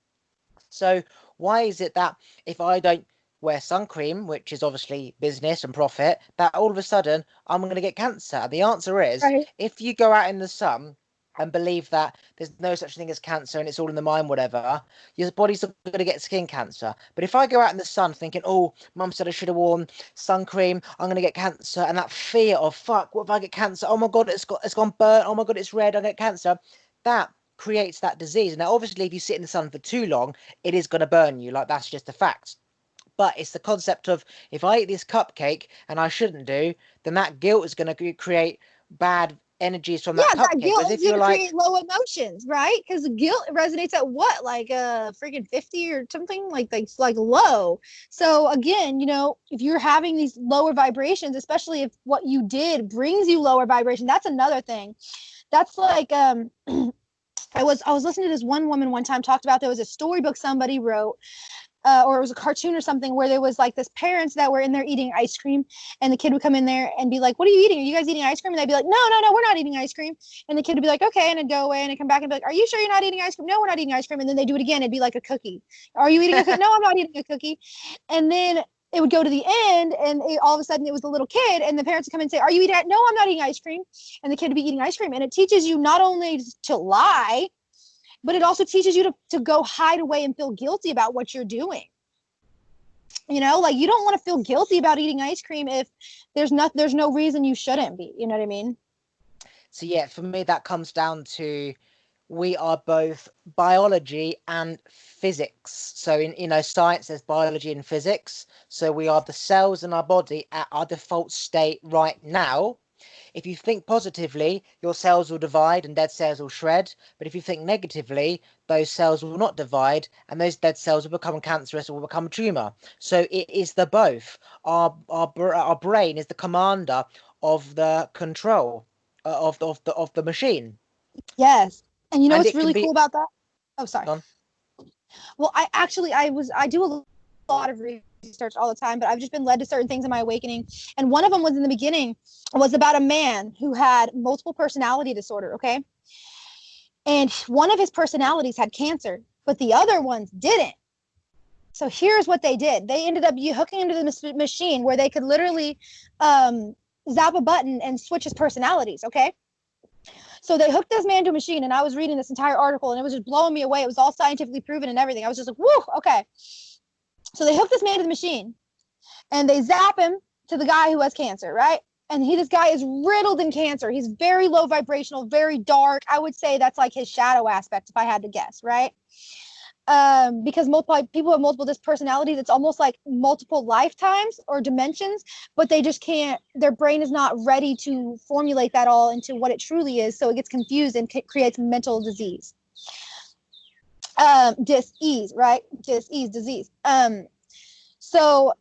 Speaker 1: So why is it that if I don't wear sun cream, which is obviously business and profit, that all of a sudden I'm going to get cancer? And the answer is, if you go out in the sun and believe that there's no such thing as cancer and it's all in the mind, whatever, your body's not going to get skin cancer. But if I go out in the sun thinking, oh, mum said I should have worn sun cream, I'm going to get cancer, and that fear of, fuck, what if I get cancer? Oh my God, it's gone burnt. Oh my God, it's red. I get cancer. That creates that disease. Now, obviously, if you sit in the sun for too long, it is going to burn you. Like, that's just a fact. But it's the concept of, if I eat this cupcake and I shouldn't do, then that guilt is going to create bad energies from that cupcake.
Speaker 2: That guilt is going to create low emotions, right? Because guilt resonates at what, like freaking 50 or something, like low. So again, if you're having these lower vibrations, especially if what you did brings you lower vibration, that's another thing. That's like I was listening to this one woman one time talked about, there was a storybook somebody wrote, or it was a cartoon or something, where there was like this parents that were in there eating ice cream, and the kid would come in there and be like, what are you eating? Are you guys eating ice cream? And they'd be like, no, we're not eating ice cream. And the kid would be like, okay, and it'd go away, and it'd come back and be like, are you sure you're not eating ice cream? No, we're not eating ice cream. And then they do it again. It'd be like a cookie. Are you eating a cookie? No, I'm not eating a cookie. And then it would go to the end, and all of a sudden it was the little kid, and the parents would come and say, are you eating? No, I'm not eating ice cream. And the kid would be eating ice cream. And it teaches you not only to lie, but it also teaches you to go hide away and feel guilty about what you're doing. You know, like you don't want to feel guilty about eating ice cream if there's no reason you shouldn't be. You know what I mean?
Speaker 1: So yeah, for me that comes down to we are both biology and physics. So in science there's biology and physics. So we are the cells in our body at our default state right now. If you think positively, your cells will divide and dead cells will shred. But if you think negatively, those cells will not divide and those dead cells will become cancerous or will become a tumor. So it is the both. Our brain is the commander of the control of the machine,
Speaker 2: Yes. And you know
Speaker 1: and
Speaker 2: what's
Speaker 1: it can
Speaker 2: really
Speaker 1: be
Speaker 2: cool about that? Oh, sorry.
Speaker 1: gone.
Speaker 2: Well, I do a lot of research all the time, but I've just been led to certain things in my awakening. And one of them was in the beginning was about a man who had multiple personality disorder. Okay. And one of his personalities had cancer, but the other ones didn't. So here's what they did. They ended up hooking into the machine where they could literally zap a button and switch his personalities. Okay. So they hooked this man to a machine, and I was reading this entire article, and it was just blowing me away. It was all scientifically proven and everything. I was just like, woo, okay. So they hooked this man to the machine, and they zap him to the guy who has cancer, right? And this guy is riddled in cancer. He's very low vibrational, very dark. I would say that's like his shadow aspect, if I had to guess, right? Because multiple people have multiple personalities, it's almost like multiple lifetimes or dimensions, but they just can't. Their brain is not ready to formulate that all into what it truly is, so it gets confused and creates mental disease. Dis-ease, right? Dis-ease, disease. So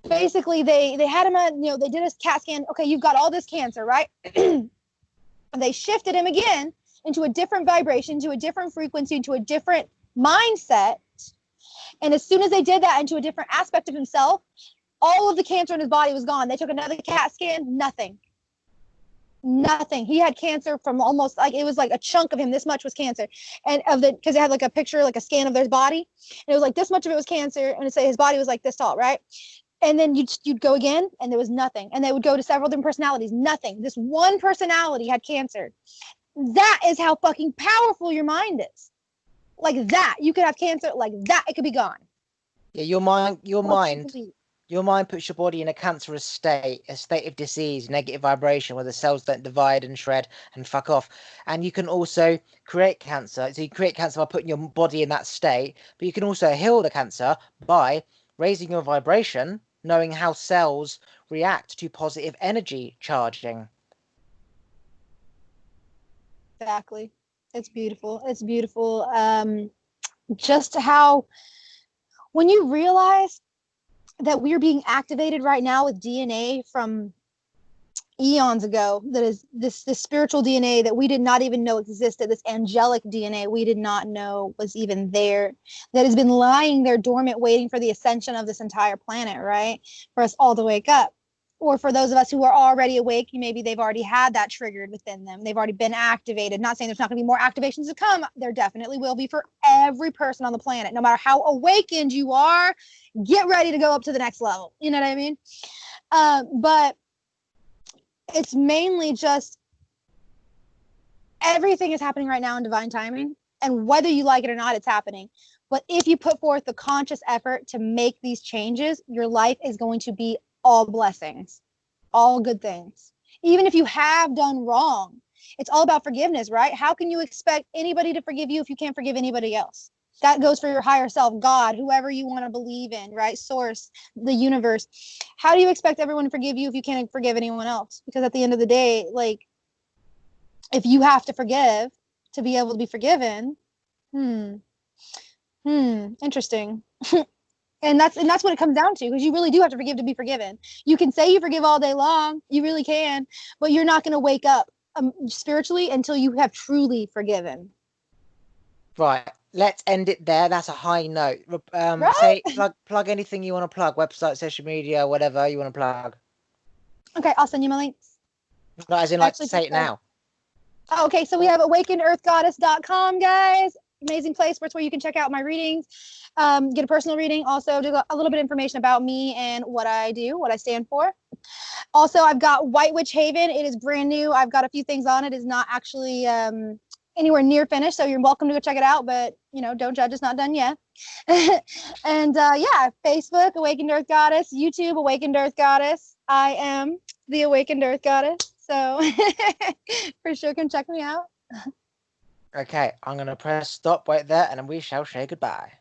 Speaker 2: basically, they had him on. They did a CAT scan. Okay, you've got all this cancer, right? And they shifted him again into a different vibration, to a different frequency, to a different mindset. And as soon as they did that into a different aspect of himself, all of the cancer in his body was gone. They took another CAT scan, nothing. He had cancer from almost like, it was like a chunk of him. This much was cancer. And because they had like a picture, like a scan of their body. And it was like this much of it was cancer. And it said his body was like this tall, right? And then you'd go again and there was nothing. And they would go to several different personalities, nothing. This one personality had cancer. That is how fucking powerful your mind is. Like that, you could have cancer like that, it could be gone.
Speaker 1: Yeah, your mind puts your body in a cancerous state, a state of disease, negative vibration, where the cells don't divide and shred and fuck off. And you can also create cancer. So you create cancer by putting your body in that state, but you can also heal the cancer by raising your vibration, knowing how cells react to positive energy charging.
Speaker 2: Exactly. It's beautiful. It's beautiful. Just how, when you realize that we're being activated right now with DNA from eons ago, that is this spiritual DNA that we did not even know existed, this angelic DNA we did not know was even there, that has been lying there dormant, waiting for the ascension of this entire planet, right? For us all to wake up. Or for those of us who are already awake, maybe they've already had that triggered within them. They've already been activated. Not saying there's not going to be more activations to come. There definitely will be for every person on the planet. No matter how awakened you are, get ready to go up to the next level. You know what I mean? But it's mainly just everything is happening right now in divine timing. And whether you like it or not, it's happening. But if you put forth the conscious effort to make these changes, your life is going to be all blessings, all good things. Even if you have done wrong, it's all about forgiveness, right? How can you expect anybody to forgive you if you can't forgive anybody else? That goes for your higher self, God, whoever you want to believe in, right? Source, the universe. How do you expect everyone to forgive you if you can't forgive anyone else? Because at the end of the day, like, if you have to forgive to be able to be forgiven, interesting. And that's what it comes down to, because you really do have to forgive to be forgiven. You can say you forgive all day long, you really can, but you're not going to wake up spiritually until you have truly forgiven.
Speaker 1: Right, let's end it there. That's a high note.
Speaker 2: Right?
Speaker 1: Say plug anything you want to plug, website, social media, whatever you want to plug.
Speaker 2: Okay, I'll send you my links.
Speaker 1: Not as in like say it now.
Speaker 2: Oh, okay, so we have awakenedearthgoddess.com, guys. Amazing place where you can check out my readings, get a personal reading, also do a little bit of information about me and what I do, what I stand for. Also, I've got White Witch Haven. It is brand new. I've got a few things on it. It's not actually anywhere near finished, so you're welcome to go check it out, but don't judge, it's not done yet. And yeah, Facebook, Awakened Earth Goddess, YouTube, Awakened Earth Goddess. I am the Awakened Earth Goddess, so for sure can check me out.
Speaker 1: Okay, I'm going to press stop right there, and we shall say goodbye.